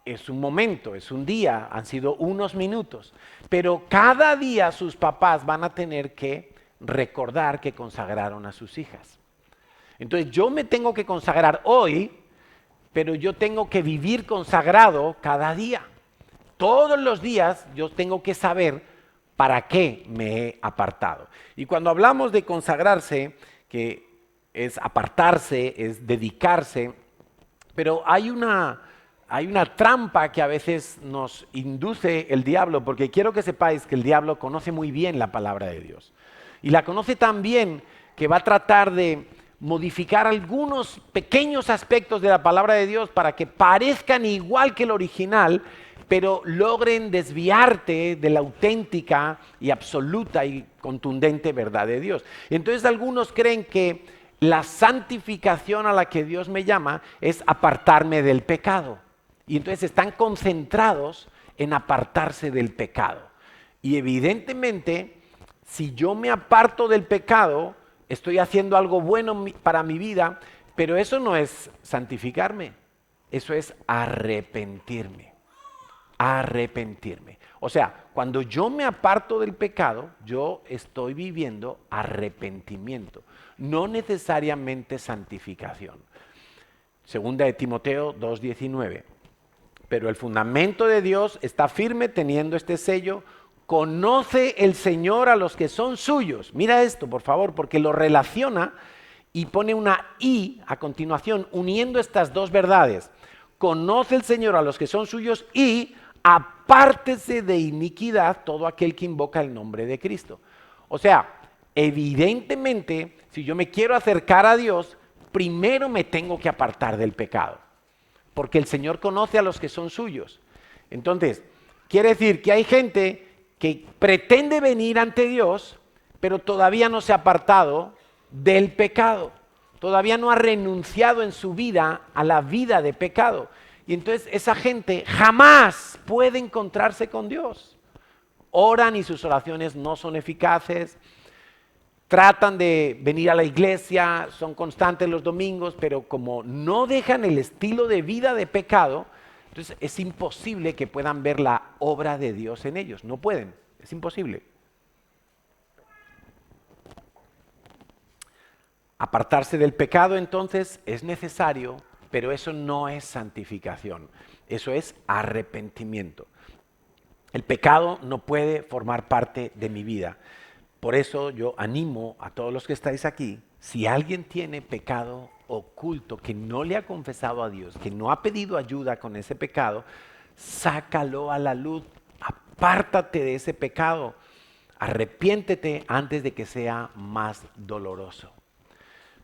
Speaker 1: es un momento, es un día, han sido unos minutos, pero cada día sus papás van a tener que recordar que consagraron a sus hijas. Entonces yo me tengo que consagrar hoy, pero yo tengo que vivir consagrado cada día. Todos los días yo tengo que saber para qué me he apartado. Y cuando hablamos de consagrarse, que es apartarse, es dedicarse, pero hay una trampa que a veces nos induce el diablo, porque quiero que sepáis que el diablo conoce muy bien la palabra de Dios. Y la conoce tan bien que va a tratar de modificar algunos pequeños aspectos de la palabra de Dios para que parezcan igual que el original, pero logren desviarte de la auténtica y absoluta y contundente verdad de Dios. Entonces algunos creen que la santificación a la que Dios me llama es apartarme del pecado. Y entonces están concentrados en apartarse del pecado. Y evidentemente, si yo me aparto del pecado, estoy haciendo algo bueno para mi vida, pero eso no es santificarme, eso es arrepentirme. Arrepentirme. O sea, cuando yo me aparto del pecado, yo estoy viviendo arrepentimiento, no necesariamente santificación. Segunda de Timoteo 2:19. Pero el fundamento de Dios está firme teniendo este sello. Conoce el Señor a los que son suyos. Mira esto, por favor, porque lo relaciona y pone una I a continuación, uniendo estas dos verdades. Conoce el Señor a los que son suyos y apártese de iniquidad todo aquel que invoca el nombre de Cristo. O sea, evidentemente, si yo me quiero acercar a Dios, primero me tengo que apartar del pecado, porque el Señor conoce a los que son suyos. Entonces, quiere decir que hay gente que pretende venir ante Dios, pero todavía no se ha apartado del pecado, todavía no ha renunciado en su vida a la vida de pecado. Y entonces esa gente jamás puede encontrarse con Dios. Oran y sus oraciones no son eficaces, tratan de venir a la iglesia, son constantes los domingos, pero como no dejan el estilo de vida de pecado, entonces es imposible que puedan ver la obra de Dios en ellos. No pueden, es imposible. Apartarse del pecado entonces es necesario, pero eso no es santificación, eso es arrepentimiento. El pecado no puede formar parte de mi vida. Por eso yo animo a todos los que estáis aquí, si alguien tiene pecado oculto que no le ha confesado a Dios, que no ha pedido ayuda con ese pecado, sácalo a la luz, apártate de ese pecado, arrepiéntete antes de que sea más doloroso.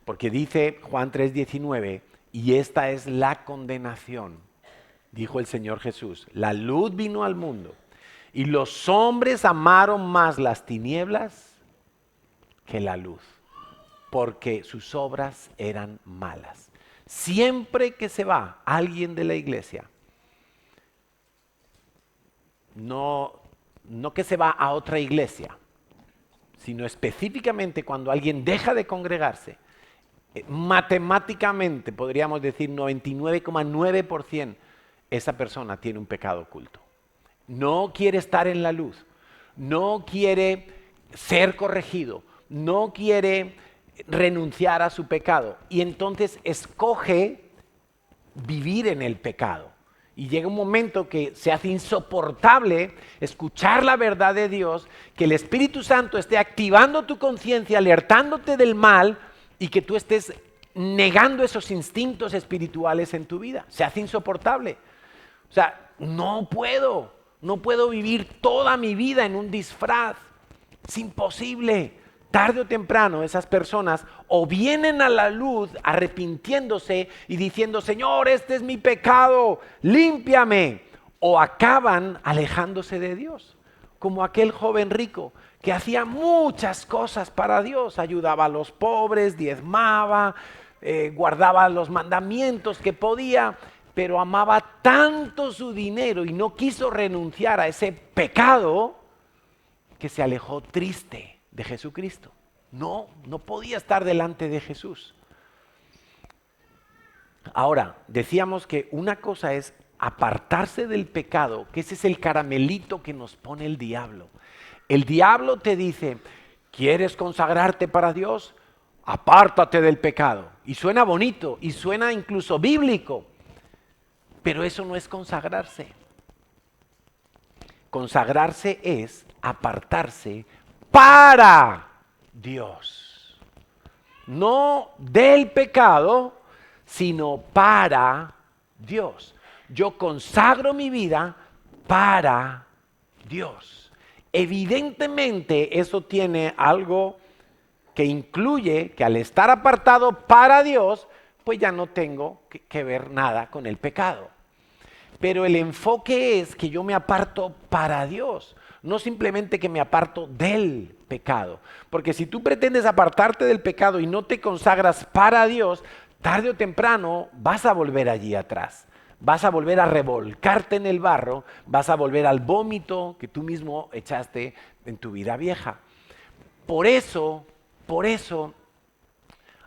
Speaker 1: Porque dice Juan 3:19, y esta es la condenación, dijo el Señor Jesús, la luz vino al mundo y los hombres amaron más las tinieblas que la luz, porque sus obras eran malas. Siempre que se va alguien de la iglesia, no que se va a otra iglesia, sino específicamente cuando alguien deja de congregarse, matemáticamente podríamos decir 99,9% esa persona tiene un pecado oculto. No quiere estar en la luz, no quiere ser corregido, no quiere renunciar a su pecado y entonces escoge vivir en el pecado. Y llega un momento que se hace insoportable escuchar la verdad de Dios, que el Espíritu Santo esté activando tu conciencia, alertándote del mal y que tú estés negando esos instintos espirituales en tu vida. Se hace insoportable. O sea, no puedo vivir toda mi vida en un disfraz. Es imposible. Tarde o temprano esas personas o vienen a la luz arrepintiéndose y diciendo, Señor, este es mi pecado, límpiame. O acaban alejándose de Dios. Como aquel joven rico que hacía muchas cosas para Dios. Ayudaba a los pobres, diezmaba, guardaba los mandamientos que podía, pero amaba tanto su dinero y no quiso renunciar a ese pecado que se alejó triste de Jesucristo. No podía estar delante de Jesús. Ahora, decíamos que una cosa es apartarse del pecado, que ese es el caramelito que nos pone el diablo. El diablo te dice, ¿quieres consagrarte para Dios? Apártate del pecado. Y suena bonito, y suena incluso bíblico, pero eso no es consagrarse. Consagrarse es apartarse para Dios. No del pecado, sino para Dios. Yo consagro mi vida para Dios. Evidentemente eso tiene algo que incluye que al estar apartado para Dios, pues ya no tengo que ver nada con el pecado. Pero el enfoque es que yo me aparto para Dios, no simplemente que me aparto del pecado. Porque si tú pretendes apartarte del pecado y no te consagras para Dios, tarde o temprano vas a volver allí atrás. Vas a volver a revolcarte en el barro, vas a volver al vómito que tú mismo echaste en tu vida vieja. Por eso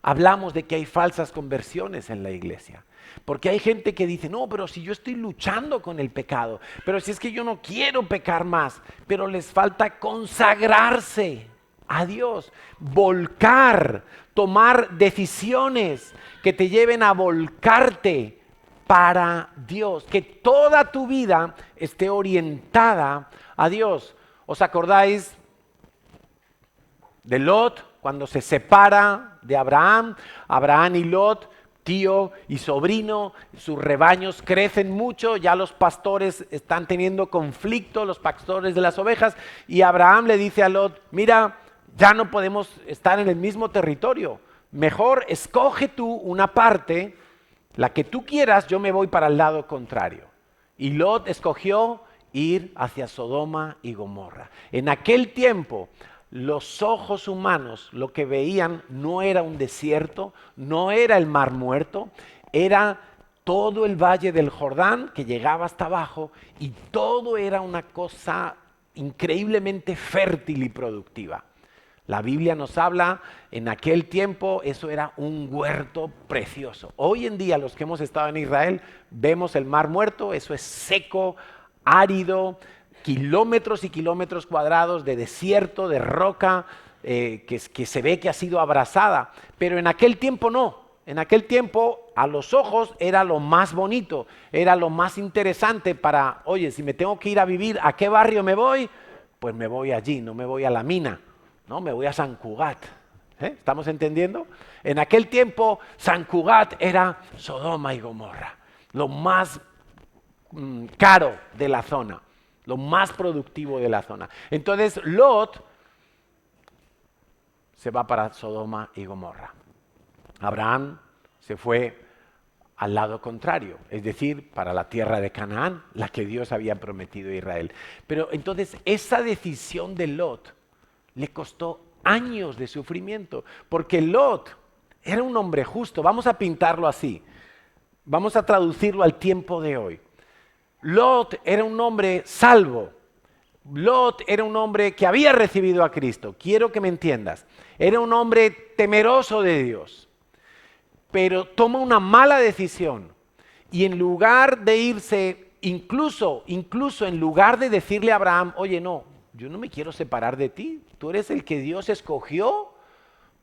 Speaker 1: hablamos de que hay falsas conversiones en la iglesia. Porque hay gente que dice, no, pero si yo estoy luchando con el pecado, pero si es que yo no quiero pecar más, pero les falta consagrarse a Dios, volcar, tomar decisiones que te lleven a volcarte para Dios, que toda tu vida esté orientada a Dios. ¿Os acordáis de Lot cuando se separa de Abraham? Abraham y Lot, tío y sobrino, sus rebaños crecen mucho, ya los pastores están teniendo conflicto, los pastores de las ovejas, y Abraham le dice a Lot, mira, ya no podemos estar en el mismo territorio, mejor escoge tú una parte, la que tú quieras, yo me voy para el lado contrario. Y Lot escogió ir hacia Sodoma y Gomorra. En aquel tiempo, los ojos humanos lo que veían no era un desierto, no era el Mar Muerto, era todo el valle del Jordán que llegaba hasta abajo y todo era una cosa increíblemente fértil y productiva. La Biblia nos habla, en aquel tiempo eso era un huerto precioso. Hoy en día los que hemos estado en Israel vemos el Mar Muerto, eso es seco, árido, kilómetros y kilómetros cuadrados de desierto, de roca, que se ve que ha sido abrasada. Pero en aquel tiempo no. En aquel tiempo a los ojos era lo más bonito, era lo más interesante para, oye, si me tengo que ir a vivir, ¿a qué barrio me voy? Pues me voy allí, no me voy a la mina. No, me voy a San Cugat. ¿Estamos entendiendo? En aquel tiempo, San Cugat era Sodoma y Gomorra, lo más caro de la zona, lo más productivo de la zona. Entonces, Lot se va para Sodoma y Gomorra. Abraham se fue al lado contrario, es decir, para la tierra de Canaán, la que Dios había prometido a Israel. Pero entonces, esa decisión de Lot le costó años de sufrimiento, porque Lot era un hombre justo. Vamos a pintarlo así, vamos a traducirlo al tiempo de hoy. Lot era un hombre salvo, Lot era un hombre que había recibido a Cristo, quiero que me entiendas, era un hombre temeroso de Dios, pero toma una mala decisión y en lugar de irse, incluso en lugar de decirle a Abraham, oye no, yo no me quiero separar de ti, tú eres el que Dios escogió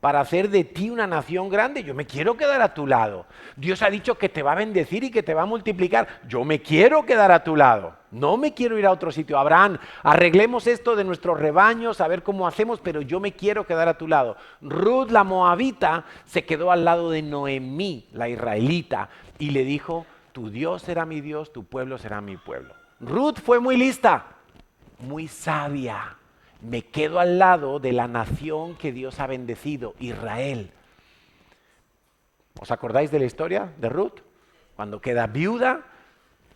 Speaker 1: para hacer de ti una nación grande. Yo me quiero quedar a tu lado. Dios ha dicho que te va a bendecir y que te va a multiplicar. Yo me quiero quedar a tu lado. No me quiero ir a otro sitio. Abraham, arreglemos esto de nuestros rebaños, a ver cómo hacemos, pero yo me quiero quedar a tu lado. Ruth, la moabita, se quedó al lado de Noemí, la israelita, y le dijo, tu Dios será mi Dios, tu pueblo será mi pueblo. Ruth fue muy lista, muy sabia. Me quedo al lado de la nación que Dios ha bendecido, Israel. ¿Os acordáis de la historia de Ruth? Cuando queda viuda,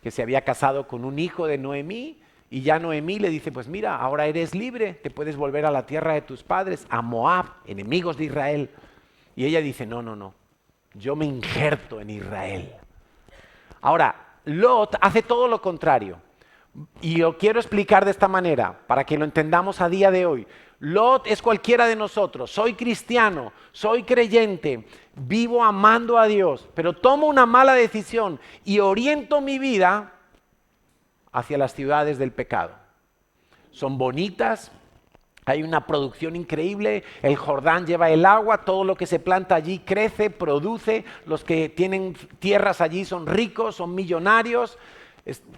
Speaker 1: que se había casado con un hijo de Noemí, y ya Noemí le dice, pues mira, ahora eres libre, te puedes volver a la tierra de tus padres, a Moab, enemigos de Israel. Y ella dice, no, no, no, yo me injerto en Israel. Ahora, Lot hace todo lo contrario. Y lo quiero explicar de esta manera, para que lo entendamos a día de hoy. Lot es cualquiera de nosotros. Soy cristiano, soy creyente, vivo amando a Dios, pero tomo una mala decisión y oriento mi vida hacia las ciudades del pecado. Son bonitas, hay una producción increíble, el Jordán lleva el agua, todo lo que se planta allí crece, produce, los que tienen tierras allí son ricos, son millonarios.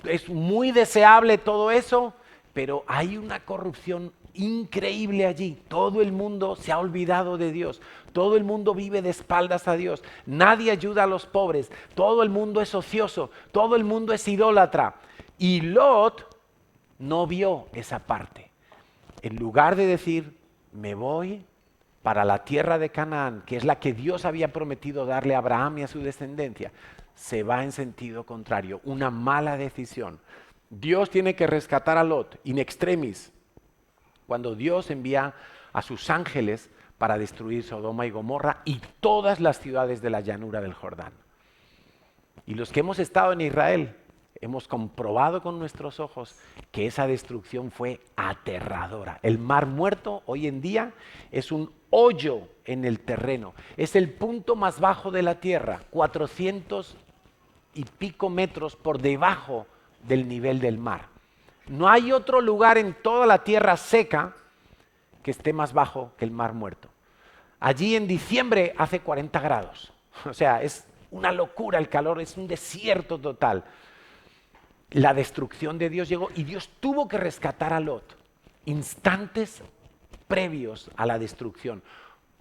Speaker 1: Es muy deseable todo eso, pero hay una corrupción increíble allí. Todo el mundo se ha olvidado de Dios. Todo el mundo vive de espaldas a Dios. Nadie ayuda a los pobres. Todo el mundo es ocioso. Todo el mundo es idólatra. Y Lot no vio esa parte. En lugar de decir, me voy para la tierra de Canaán, que es la que Dios había prometido darle a Abraham y a su descendencia, se va en sentido contrario, una mala decisión. Dios tiene que rescatar a Lot in extremis, cuando Dios envía a sus ángeles para destruir Sodoma y Gomorra y todas las ciudades de la llanura del Jordán. Y los que hemos estado en Israel, hemos comprobado con nuestros ojos que esa destrucción fue aterradora. El Mar Muerto hoy en día es un hoyo en el terreno. Es el punto más bajo de la tierra, 400 y pico metros por debajo del nivel del mar. No hay otro lugar en toda la tierra seca que esté más bajo que el Mar Muerto. Allí en diciembre hace 40 grados. O sea, es una locura el calor, es un desierto total. La destrucción de Dios llegó y Dios tuvo que rescatar a Lot instantes previos a la destrucción,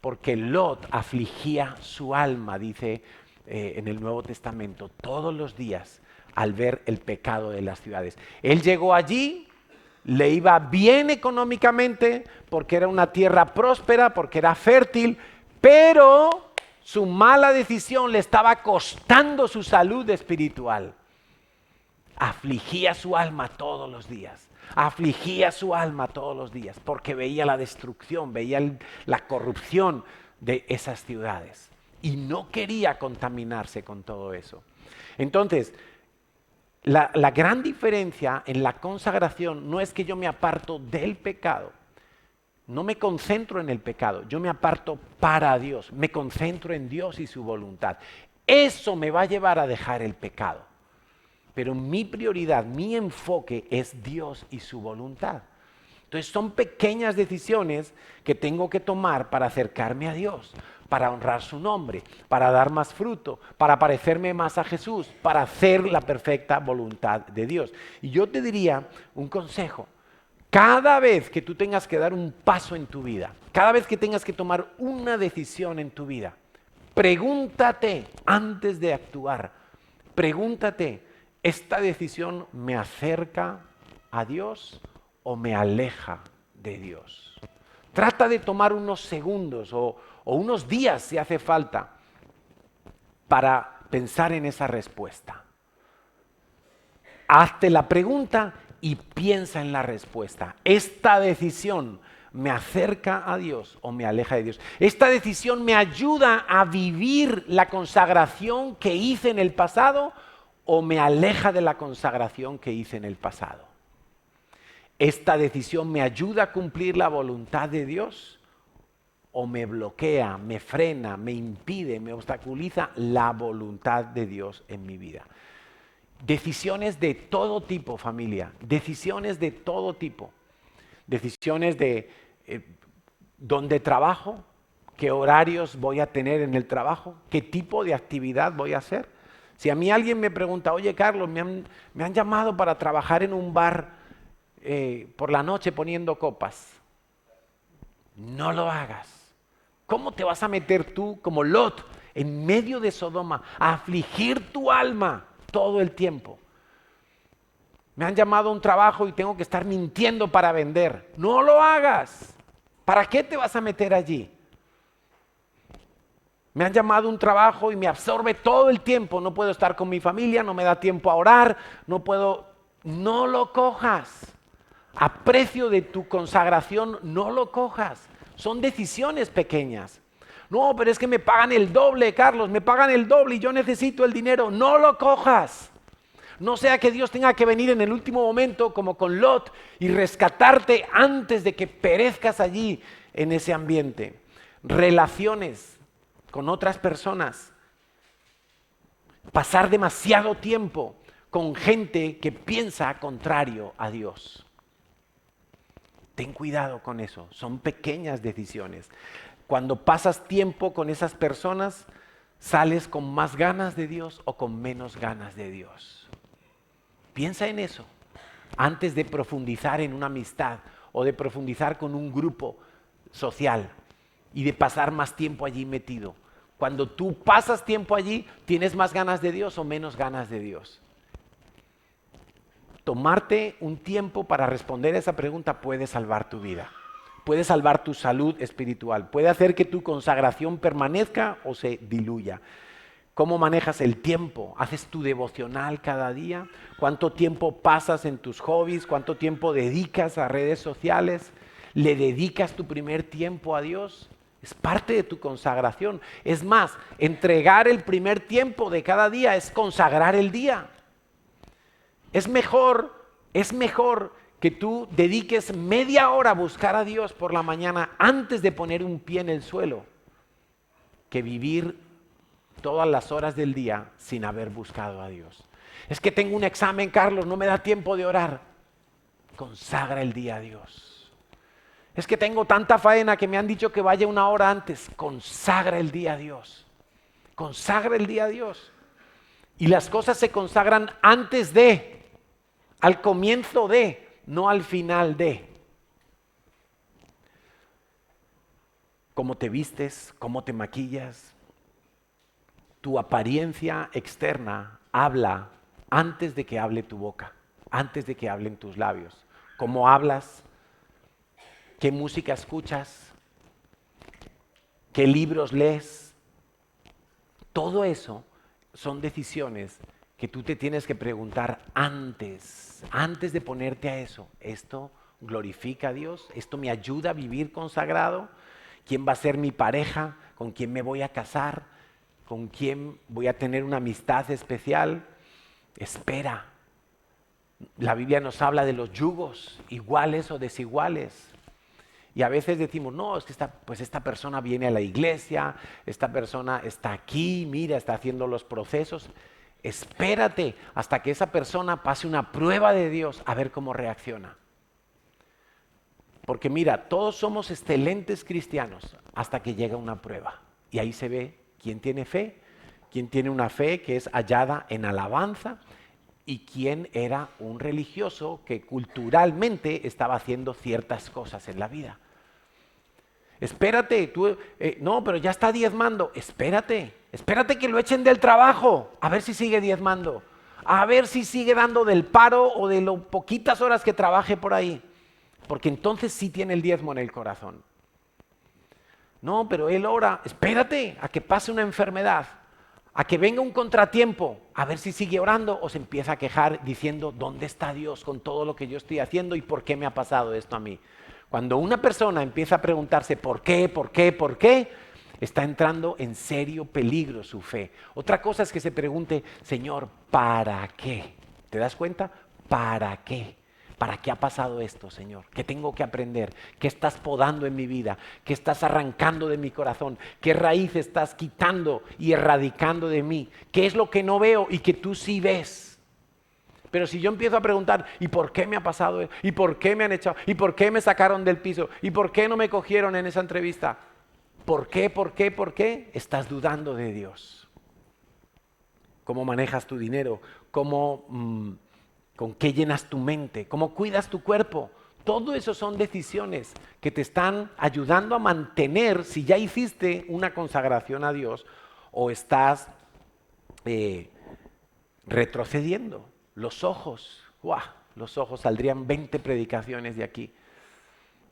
Speaker 1: porque Lot afligía su alma, dice en el Nuevo Testamento, todos los días al ver el pecado de las ciudades. Él llegó allí, le iba bien económicamente, porque era una tierra próspera, porque era fértil, pero su mala decisión le estaba costando su salud espiritual. Afligía su alma todos los días. Afligía su alma todos los días porque veía la destrucción, veía la corrupción de esas ciudades y no quería contaminarse con todo eso. Entonces, la gran diferencia en la consagración no es que yo me aparto del pecado, no me concentro en el pecado, yo me aparto para Dios, me concentro en Dios y su voluntad. Eso me va a llevar a dejar el pecado. Pero mi prioridad, mi enfoque es Dios y su voluntad. Entonces son pequeñas decisiones que tengo que tomar para acercarme a Dios, para honrar su nombre, para dar más fruto, para parecerme más a Jesús, para hacer la perfecta voluntad de Dios. Y yo te diría un consejo. Cada vez que tú tengas que dar un paso en tu vida, cada vez que tengas que tomar una decisión en tu vida, pregúntate antes de actuar, pregúntate, ¿esta decisión me acerca a Dios o me aleja de Dios? Trata de tomar unos segundos o unos días si hace falta para pensar en esa respuesta. Hazte la pregunta y piensa en la respuesta. ¿Esta decisión me acerca a Dios o me aleja de Dios? ¿Esta decisión me ayuda a vivir la consagración que hice en el pasado o me aleja de la consagración que hice en el pasado? ¿Esta decisión me ayuda a cumplir la voluntad de Dios o me bloquea, me frena, me impide, me obstaculiza la voluntad de Dios en mi vida? Decisiones de todo tipo, familia, decisiones de todo tipo. Decisiones de dónde trabajo, ¿Qué horarios voy a tener en el trabajo? ¿Qué tipo de actividad voy a hacer? Si a mí alguien me pregunta, oye Carlos, me han llamado para trabajar en un bar por la noche poniendo copas. No lo hagas. ¿Cómo te vas a meter tú como Lot en medio de Sodoma a afligir tu alma todo el tiempo? Me han llamado a un trabajo y tengo que estar mintiendo para vender. No lo hagas. ¿Para qué te vas a meter allí? Me han llamado a un trabajo y me absorbe todo el tiempo. No puedo estar con mi familia, no me da tiempo a orar, no puedo. No lo cojas. A precio de tu consagración, no lo cojas. Son decisiones pequeñas. No, pero es que me pagan el doble, Carlos, me pagan el doble y yo necesito el dinero. No lo cojas. No sea que Dios tenga que venir en el último momento, como con Lot, y rescatarte antes de que perezcas allí en ese ambiente. Relaciones con otras personas. Pasar demasiado tiempo con gente que piensa contrario a Dios. Ten cuidado con eso, son pequeñas decisiones. Cuando pasas tiempo con esas personas, sales con más ganas de Dios o con menos ganas de Dios. Piensa en eso antes de profundizar en una amistad o de profundizar con un grupo social y de pasar más tiempo allí metido. Cuando tú pasas tiempo allí, ¿tienes más ganas de Dios o menos ganas de Dios? Tomarte un tiempo para responder a esa pregunta puede salvar tu vida, puede salvar tu salud espiritual, puede hacer que tu consagración permanezca o se diluya. ¿Cómo manejas el tiempo? ¿Haces tu devocional cada día? ¿Cuánto tiempo pasas en tus hobbies? ¿Cuánto tiempo dedicas a redes sociales? ¿Le dedicas tu primer tiempo a Dios? Es parte de tu consagración. Es más, entregar el primer tiempo de cada día es consagrar el día. Es mejor que tú dediques media hora a buscar a Dios por la mañana antes de poner un pie en el suelo, que vivir todas las horas del día sin haber buscado a Dios. Es que tengo un examen, Carlos, no me da tiempo de orar. Consagra el día a Dios. Es que tengo tanta faena que me han dicho que vaya una hora antes. Consagra el día a Dios. Consagra el día a Dios. Y las cosas se consagran antes de, al comienzo de, no al final de. Cómo te vistes, cómo te maquillas. Tu apariencia externa habla antes de que hable tu boca, antes de que hablen tus labios. Cómo hablas, qué música escuchas, qué libros lees. Todo eso son decisiones que tú te tienes que preguntar antes de ponerte a eso. ¿Esto glorifica a Dios? ¿Esto me ayuda a vivir consagrado? ¿Quién va a ser mi pareja? ¿Con quién me voy a casar? ¿Con quién voy a tener una amistad especial? Espera. La Biblia nos habla de los yugos, iguales o desiguales. Y a veces decimos, no, es que esta persona viene a la iglesia, esta persona está aquí, mira, está haciendo los procesos. Espérate hasta que esa persona pase una prueba de Dios a ver cómo reacciona. Porque mira, todos somos excelentes cristianos hasta que llega una prueba. Y ahí se ve quién tiene fe, quién tiene una fe que es hallada en alabanza y quién era un religioso que culturalmente estaba haciendo ciertas cosas en la vida. Espérate, no, pero ya está diezmando. Espérate que lo echen del trabajo, a ver si sigue diezmando, a ver si sigue dando del paro o de lo poquitas horas que trabaje por ahí, porque entonces sí tiene el diezmo en el corazón. No, pero él ora, espérate a que pase una enfermedad, a que venga un contratiempo, a ver si sigue orando o se empieza a quejar diciendo, ¿dónde está Dios con todo lo que yo estoy haciendo y por qué me ha pasado esto a mí? Cuando una persona empieza a preguntarse ¿por qué? Está entrando en serio peligro su fe. Otra cosa es que se pregunte, Señor, ¿para qué? ¿Te das cuenta? ¿Para qué? ¿Para qué ha pasado esto, Señor? ¿Qué tengo que aprender? ¿Qué estás podando en mi vida? ¿Qué estás arrancando de mi corazón? ¿Qué raíz estás quitando y erradicando de mí? ¿Qué es lo que no veo y que tú sí ves? Pero si yo empiezo a preguntar, ¿y por qué me ha pasado eso? ¿Y por qué me han echado? ¿Y por qué me sacaron del piso? ¿Y por qué no me cogieron en esa entrevista? ¿Por qué? ¿Por qué? ¿Por qué? Estás dudando de Dios. ¿Cómo manejas tu dinero? ¿Con qué llenas tu mente? ¿Cómo cuidas tu cuerpo? Todo eso son decisiones que te están ayudando a mantener si ya hiciste una consagración a Dios o estás retrocediendo. Los ojos, ¡guau! Los ojos saldrían 20 predicaciones de aquí.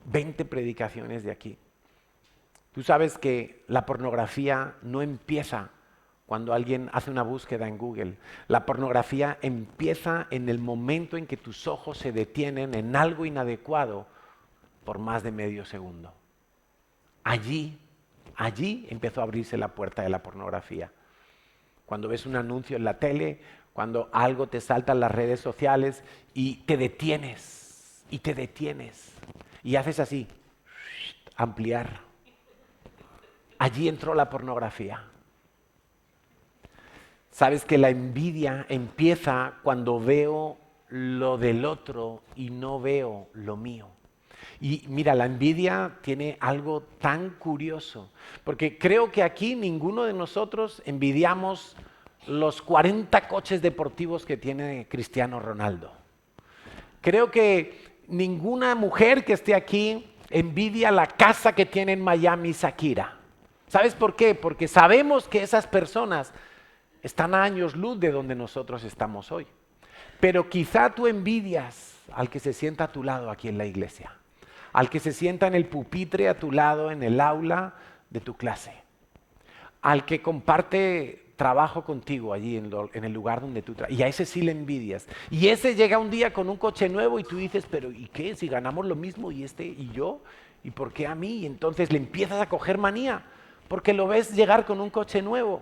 Speaker 1: 20 predicaciones de aquí. Tú sabes que la pornografía no empieza cuando alguien hace una búsqueda en Google. La pornografía empieza en el momento en que tus ojos se detienen en algo inadecuado por más de medio segundo. Allí empezó a abrirse la puerta de la pornografía. Cuando ves un anuncio en la tele, cuando algo te salta en las redes sociales y te detienes, y haces así, ampliar. Allí entró la pornografía. Sabes que la envidia empieza cuando veo lo del otro y no veo lo mío. Y mira, la envidia tiene algo tan curioso, porque creo que aquí ninguno de nosotros envidiamos los 40 coches deportivos que tiene Cristiano Ronaldo. Creo que ninguna mujer que esté aquí envidia la casa que tiene en Miami Shakira. ¿Sabes por qué? Porque sabemos que esas personas están a años luz de donde nosotros estamos hoy. Pero quizá tú envidias al que se sienta a tu lado aquí en la iglesia, al que se sienta en el pupitre a tu lado en el aula de tu clase, al que comparte trabajo contigo allí en el lugar donde tú trabajas, y a ese sí le envidias. Y ese llega un día con un coche nuevo y tú dices, pero ¿y qué? Si ganamos lo mismo y este y yo, ¿y por qué a mí? Y entonces le empiezas a coger manía, porque lo ves llegar con un coche nuevo.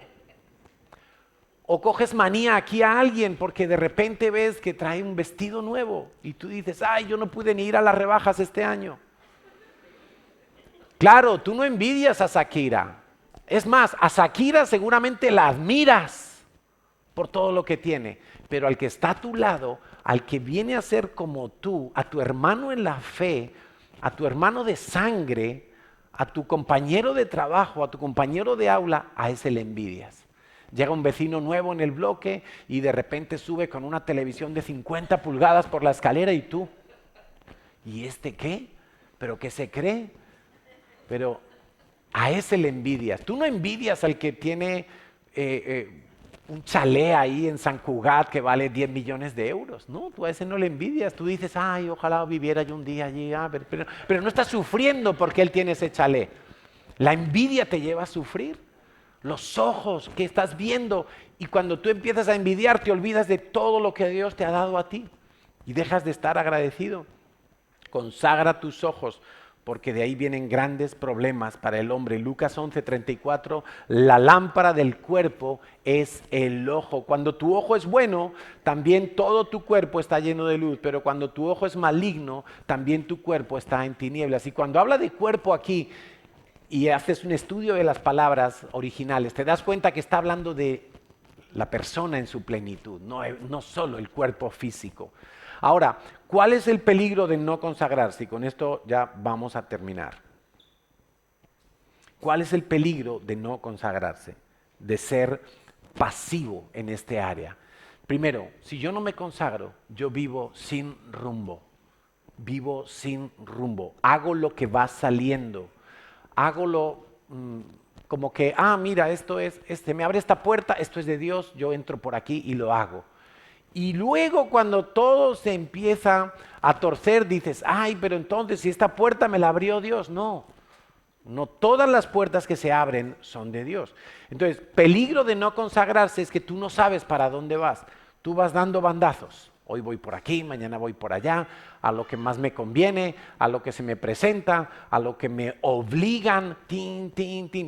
Speaker 1: O coges manía aquí a alguien porque de repente ves que trae un vestido nuevo y tú dices, ay, yo no pude ni ir a las rebajas este año. Claro, tú no envidias a Shakira. Es más, a Shakira seguramente la admiras por todo lo que tiene. Pero al que está a tu lado, al que viene a ser como tú, a tu hermano en la fe, a tu hermano de sangre, a tu compañero de trabajo, a tu compañero de aula, a ese le envidias. Llega un vecino nuevo en el bloque y de repente sube con una televisión de 50 pulgadas por la escalera y tú, ¿y este qué? ¿Pero qué se cree? Pero a ese le envidias. Tú no envidias al que tiene un chalet ahí en San Cugat que vale 10 millones de euros. No, tú a ese no le envidias. Tú dices, ay, ojalá viviera yo un día allí. Pero no estás sufriendo porque él tiene ese chalet. La envidia te lleva a sufrir. Los ojos que estás viendo, y cuando tú empiezas a envidiar te olvidas de todo lo que Dios te ha dado a ti y dejas de estar agradecido. Consagra tus ojos porque de ahí vienen grandes problemas para el hombre. Lucas 11:34, la lámpara del cuerpo es el ojo. Cuando tu ojo es bueno, también todo tu cuerpo está lleno de luz, pero cuando tu ojo es maligno, también tu cuerpo está en tinieblas. Y cuando habla de cuerpo aquí, y haces un estudio de las palabras originales, te das cuenta que está hablando de la persona en su plenitud, no solo el cuerpo físico. Ahora, ¿cuál es el peligro de no consagrarse? Y con esto ya vamos a terminar. ¿Cuál es el peligro de no consagrarse? De ser pasivo en este área. Primero, si yo no me consagro, yo vivo sin rumbo. Vivo sin rumbo. Hago lo que va saliendo. Hago como que, mira, me abre esta puerta, esto es de Dios, yo entro por aquí y lo hago. Y luego cuando todo se empieza a torcer, dices, ay, pero entonces si esta puerta me la abrió Dios. No todas las puertas que se abren son de Dios. Entonces, peligro de no consagrarse es que tú no sabes para dónde vas. Tú vas dando bandazos. Hoy voy por aquí, mañana voy por allá, a lo que más me conviene, a lo que se me presenta, a lo que me obligan,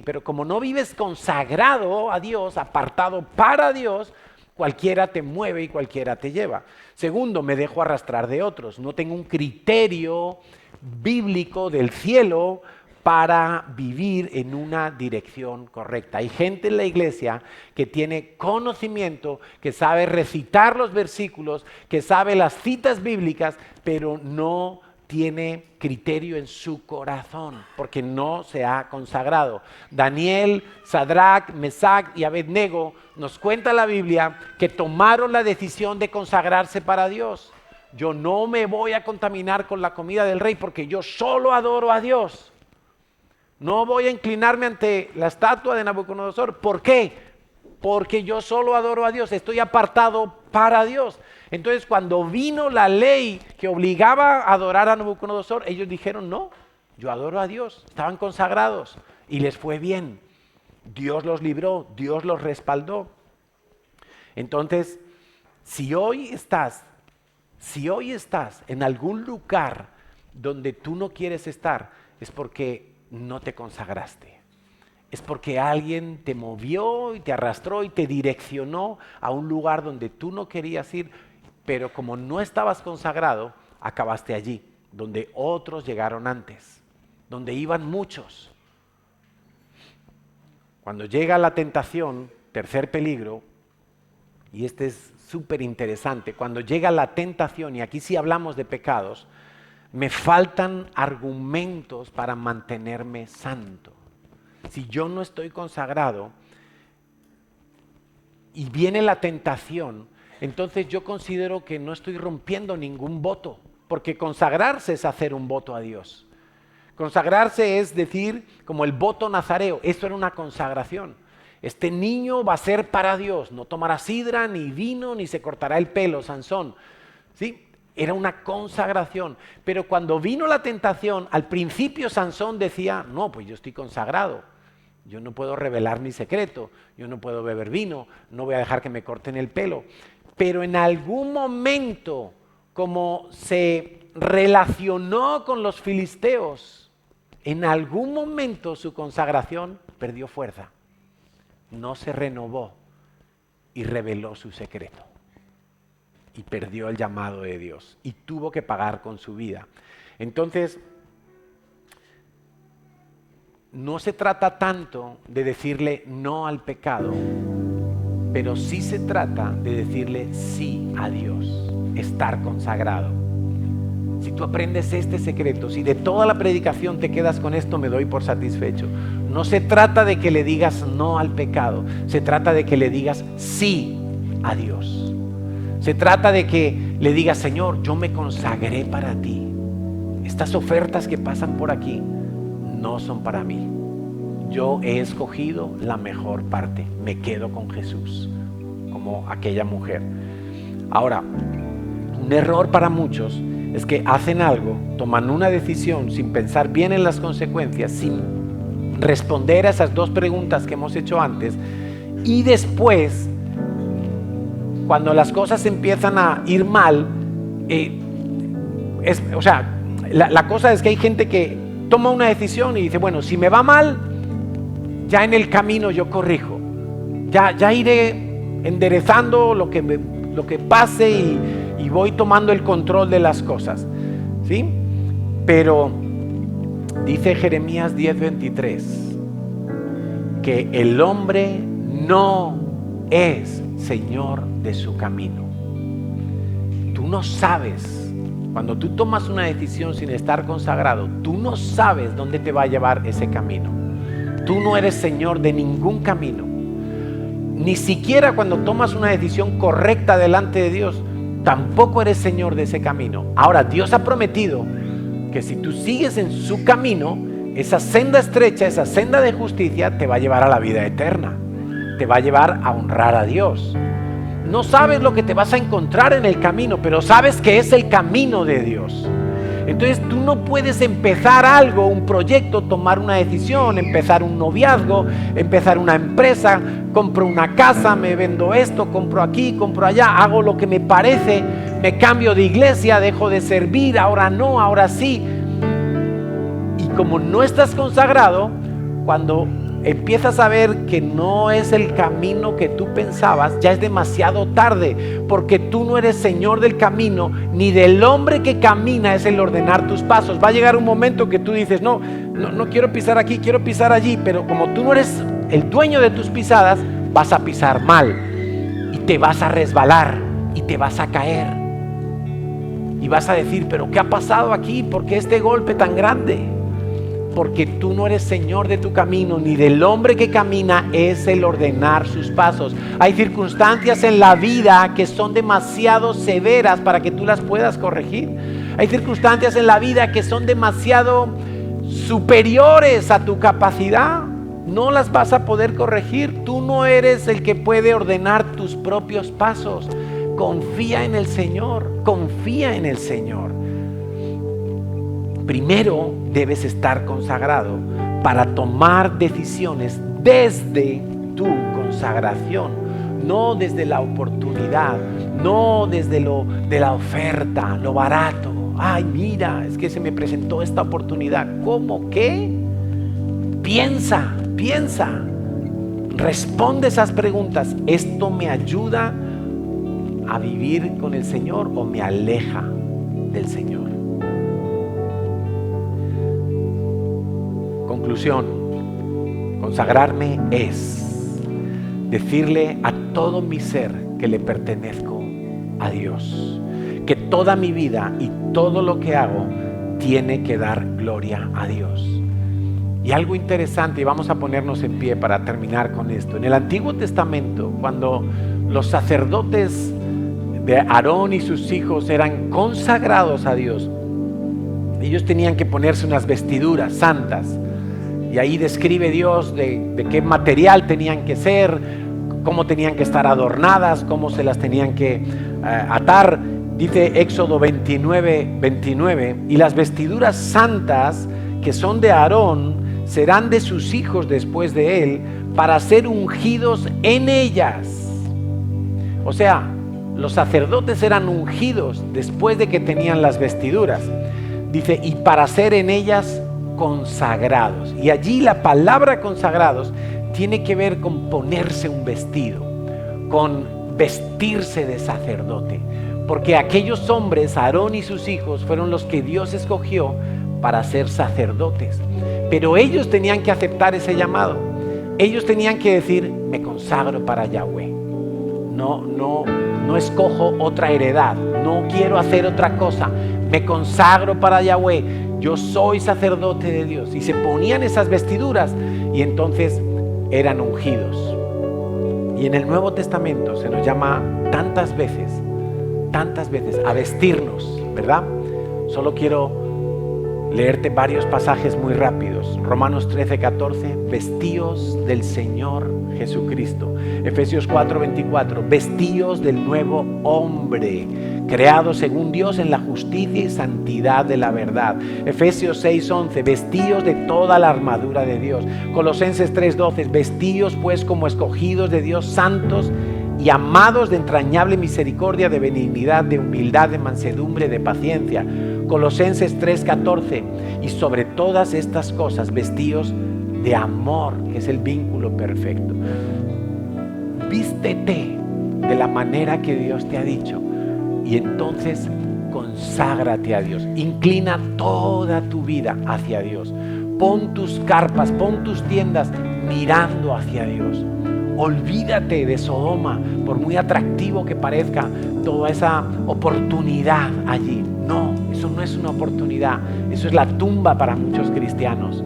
Speaker 1: Pero como no vives consagrado a Dios, apartado para Dios, cualquiera te mueve y cualquiera te lleva. Segundo, me dejo arrastrar de otros. No tengo un criterio bíblico del cielo para vivir en una dirección correcta. Hay gente en la iglesia que tiene conocimiento, que sabe recitar los versículos, que sabe las citas bíblicas, pero no tiene criterio en su corazón, porque no se ha consagrado. Daniel, Sadrach, Mesach y Abednego, nos cuenta la Biblia que tomaron la decisión de consagrarse para Dios. Yo no me voy a contaminar con la comida del rey porque yo solo adoro a Dios. No voy a inclinarme ante la estatua de Nabucodonosor. ¿Por qué? Porque yo solo adoro a Dios, estoy apartado para Dios. Entonces, cuando vino la ley que obligaba a adorar a Nabucodonosor, ellos dijeron, no, yo adoro a Dios. Estaban consagrados y les fue bien. Dios los libró, Dios los respaldó. Entonces, si hoy estás en algún lugar donde tú no quieres estar, es porque no te consagraste. Es porque alguien te movió y te arrastró y te direccionó a un lugar donde tú no querías ir, pero como no estabas consagrado, acabaste allí, donde otros llegaron antes, donde iban muchos. Cuando llega la tentación, tercer peligro, y este es súper interesante, cuando llega la tentación, y aquí sí hablamos de pecados, me faltan argumentos para mantenerme santo. Si yo no estoy consagrado y viene la tentación, entonces yo considero que no estoy rompiendo ningún voto, porque consagrarse es hacer un voto a Dios. Consagrarse es decir, como el voto nazareo, esto era una consagración. Este niño va a ser para Dios, no tomará sidra, ni vino, ni se cortará el pelo, Sansón. ¿Sí? Era una consagración. Pero cuando vino la tentación, al principio Sansón decía, no, pues yo estoy consagrado. Yo no puedo revelar mi secreto, yo no puedo beber vino, no voy a dejar que me corten el pelo. Pero en algún momento, como se relacionó con los filisteos, en algún momento su consagración perdió fuerza. No se renovó y reveló su secreto. Y perdió el llamado de Dios y tuvo que pagar con su vida. Entonces, no se trata tanto de decirle no al pecado, pero sí se trata de decirle sí a Dios, estar consagrado. Si tú aprendes este secreto, si de toda la predicación te quedas con esto, me doy por satisfecho. No se trata de que le digas no al pecado, se trata de que le digas sí a Dios. Se trata de que le digas, Señor, yo me consagré para ti. Estas ofertas que pasan por aquí no son para mí. Yo he escogido la mejor parte. Me quedo con Jesús, como aquella mujer. Ahora, un error para muchos es que hacen algo, toman una decisión sin pensar bien en las consecuencias, sin responder a esas dos preguntas que hemos hecho antes, y después, cuando las cosas empiezan a ir mal, la cosa es que hay gente que toma una decisión y dice, bueno, si me va mal, ya en el camino yo corrijo, ya iré enderezando lo que pase y voy tomando el control de las cosas, ¿sí? Pero dice Jeremías 10:23 que el hombre no es señor de su camino. Tú no sabes, cuando tú tomas una decisión sin estar consagrado, tú no sabes dónde te va a llevar ese camino. Tú no eres señor de ningún camino. Ni siquiera cuando tomas una decisión correcta delante de Dios, tampoco eres señor de ese camino. Ahora, Dios ha prometido que si tú sigues en su camino, esa senda estrecha, esa senda de justicia, te va a llevar a la vida eterna. Te va a llevar a honrar a Dios. No sabes lo que te vas a encontrar en el camino, pero sabes que es el camino de Dios. Entonces tú no puedes empezar algo, un proyecto, tomar una decisión, empezar un noviazgo, empezar una empresa, compro una casa, me vendo esto, compro aquí, compro allá, hago lo que me parece, me cambio de iglesia, dejo de servir, ahora no, ahora sí. Y como no estás consagrado, cuando empiezas a ver que no es el camino que tú pensabas, ya es demasiado tarde, porque tú no eres señor del camino, ni del hombre que camina es el ordenar tus pasos. Va a llegar un momento que tú dices, no quiero pisar aquí, quiero pisar allí, pero como tú no eres el dueño de tus pisadas, vas a pisar mal, y te vas a resbalar, y te vas a caer. Y vas a decir, pero ¿qué ha pasado aquí? ¿Por qué este golpe tan grande? Porque tú no eres señor de tu camino, ni del hombre que camina es el ordenar sus pasos. Hay circunstancias en la vida que son demasiado severas para que tú las puedas corregir. Hay circunstancias en la vida que son demasiado superiores a tu capacidad. No las vas a poder corregir. Tú no eres el que puede ordenar tus propios pasos. Confía en el Señor, confía en el Señor. Primero debes estar consagrado para tomar decisiones desde tu consagración, no desde la oportunidad, no desde de la oferta, lo barato. Ay, mira, es que se me presentó esta oportunidad. ¿Cómo? ¿Qué? Piensa, responde esas preguntas. ¿Esto me ayuda a vivir con el Señor o me aleja del Señor? Conclusión: consagrarme es decirle a todo mi ser que le pertenezco a Dios, que toda mi vida y todo lo que hago tiene que dar gloria a Dios. Y algo interesante, y vamos a ponernos en pie para terminar con esto. En el Antiguo Testamento, cuando los sacerdotes de Aarón y sus hijos eran consagrados a Dios, ellos tenían que ponerse unas vestiduras santas. Y ahí describe Dios de qué material tenían que ser, cómo tenían que estar adornadas, cómo se las tenían que atar. Dice Éxodo 29:29, y las vestiduras santas que son de Aarón serán de sus hijos después de él, para ser ungidos en ellas. O sea, los sacerdotes eran ungidos después de que tenían las vestiduras. Dice, y para ser en ellas consagrados. Y allí la palabra consagrados tiene que ver con ponerse un vestido, con vestirse de sacerdote. Porque aquellos hombres, Aarón y sus hijos, fueron los que Dios escogió para ser sacerdotes. Pero ellos tenían que aceptar ese llamado. Ellos tenían que decir, me consagro para Yahweh. No escojo otra heredad. No quiero hacer otra cosa. Me consagro para Yahweh. Yo soy sacerdote de Dios. Y se ponían esas vestiduras y entonces eran ungidos. Y en el Nuevo Testamento se nos llama tantas veces a vestirnos, ¿verdad? Solo quiero leerte varios pasajes muy rápidos. Romanos 13:14, vestíos del Señor Jesucristo. Efesios 4:24, vestíos del nuevo hombre, creado según Dios en la justicia y santidad de la verdad. Efesios 6:11, vestíos de toda la armadura de Dios. Colosenses 3:12, vestíos pues como escogidos de Dios, santos y amados de entrañable misericordia, de benignidad, de humildad, de mansedumbre, de paciencia. Colosenses 3:14, y sobre todas estas cosas vestíos de amor, que es el vínculo perfecto. Vístete de la manera que Dios te ha dicho y entonces conságrate a Dios. Inclina toda tu vida hacia Dios. Pon tus carpas, pon tus tiendas mirando hacia Dios. Olvídate de Sodoma, por muy atractivo que parezca toda esa oportunidad allí. No, eso no es una oportunidad, eso es la tumba para muchos cristianos.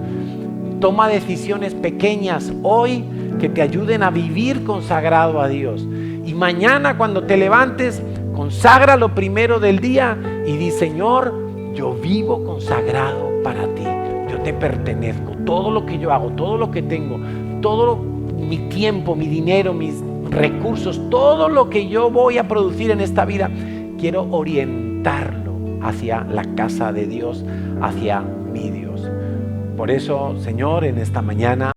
Speaker 1: Toma decisiones pequeñas hoy que te ayuden a vivir consagrado a Dios. Y mañana cuando te levantes, consagra lo primero del día y di, Señor, yo vivo consagrado para ti. Yo te pertenezco. Todo lo que yo hago, todo lo que tengo, mi tiempo, mi dinero, mis recursos, todo lo que yo voy a producir en esta vida, quiero orientarlo hacia la casa de Dios, hacia mi Dios. Por eso, Señor, en esta mañana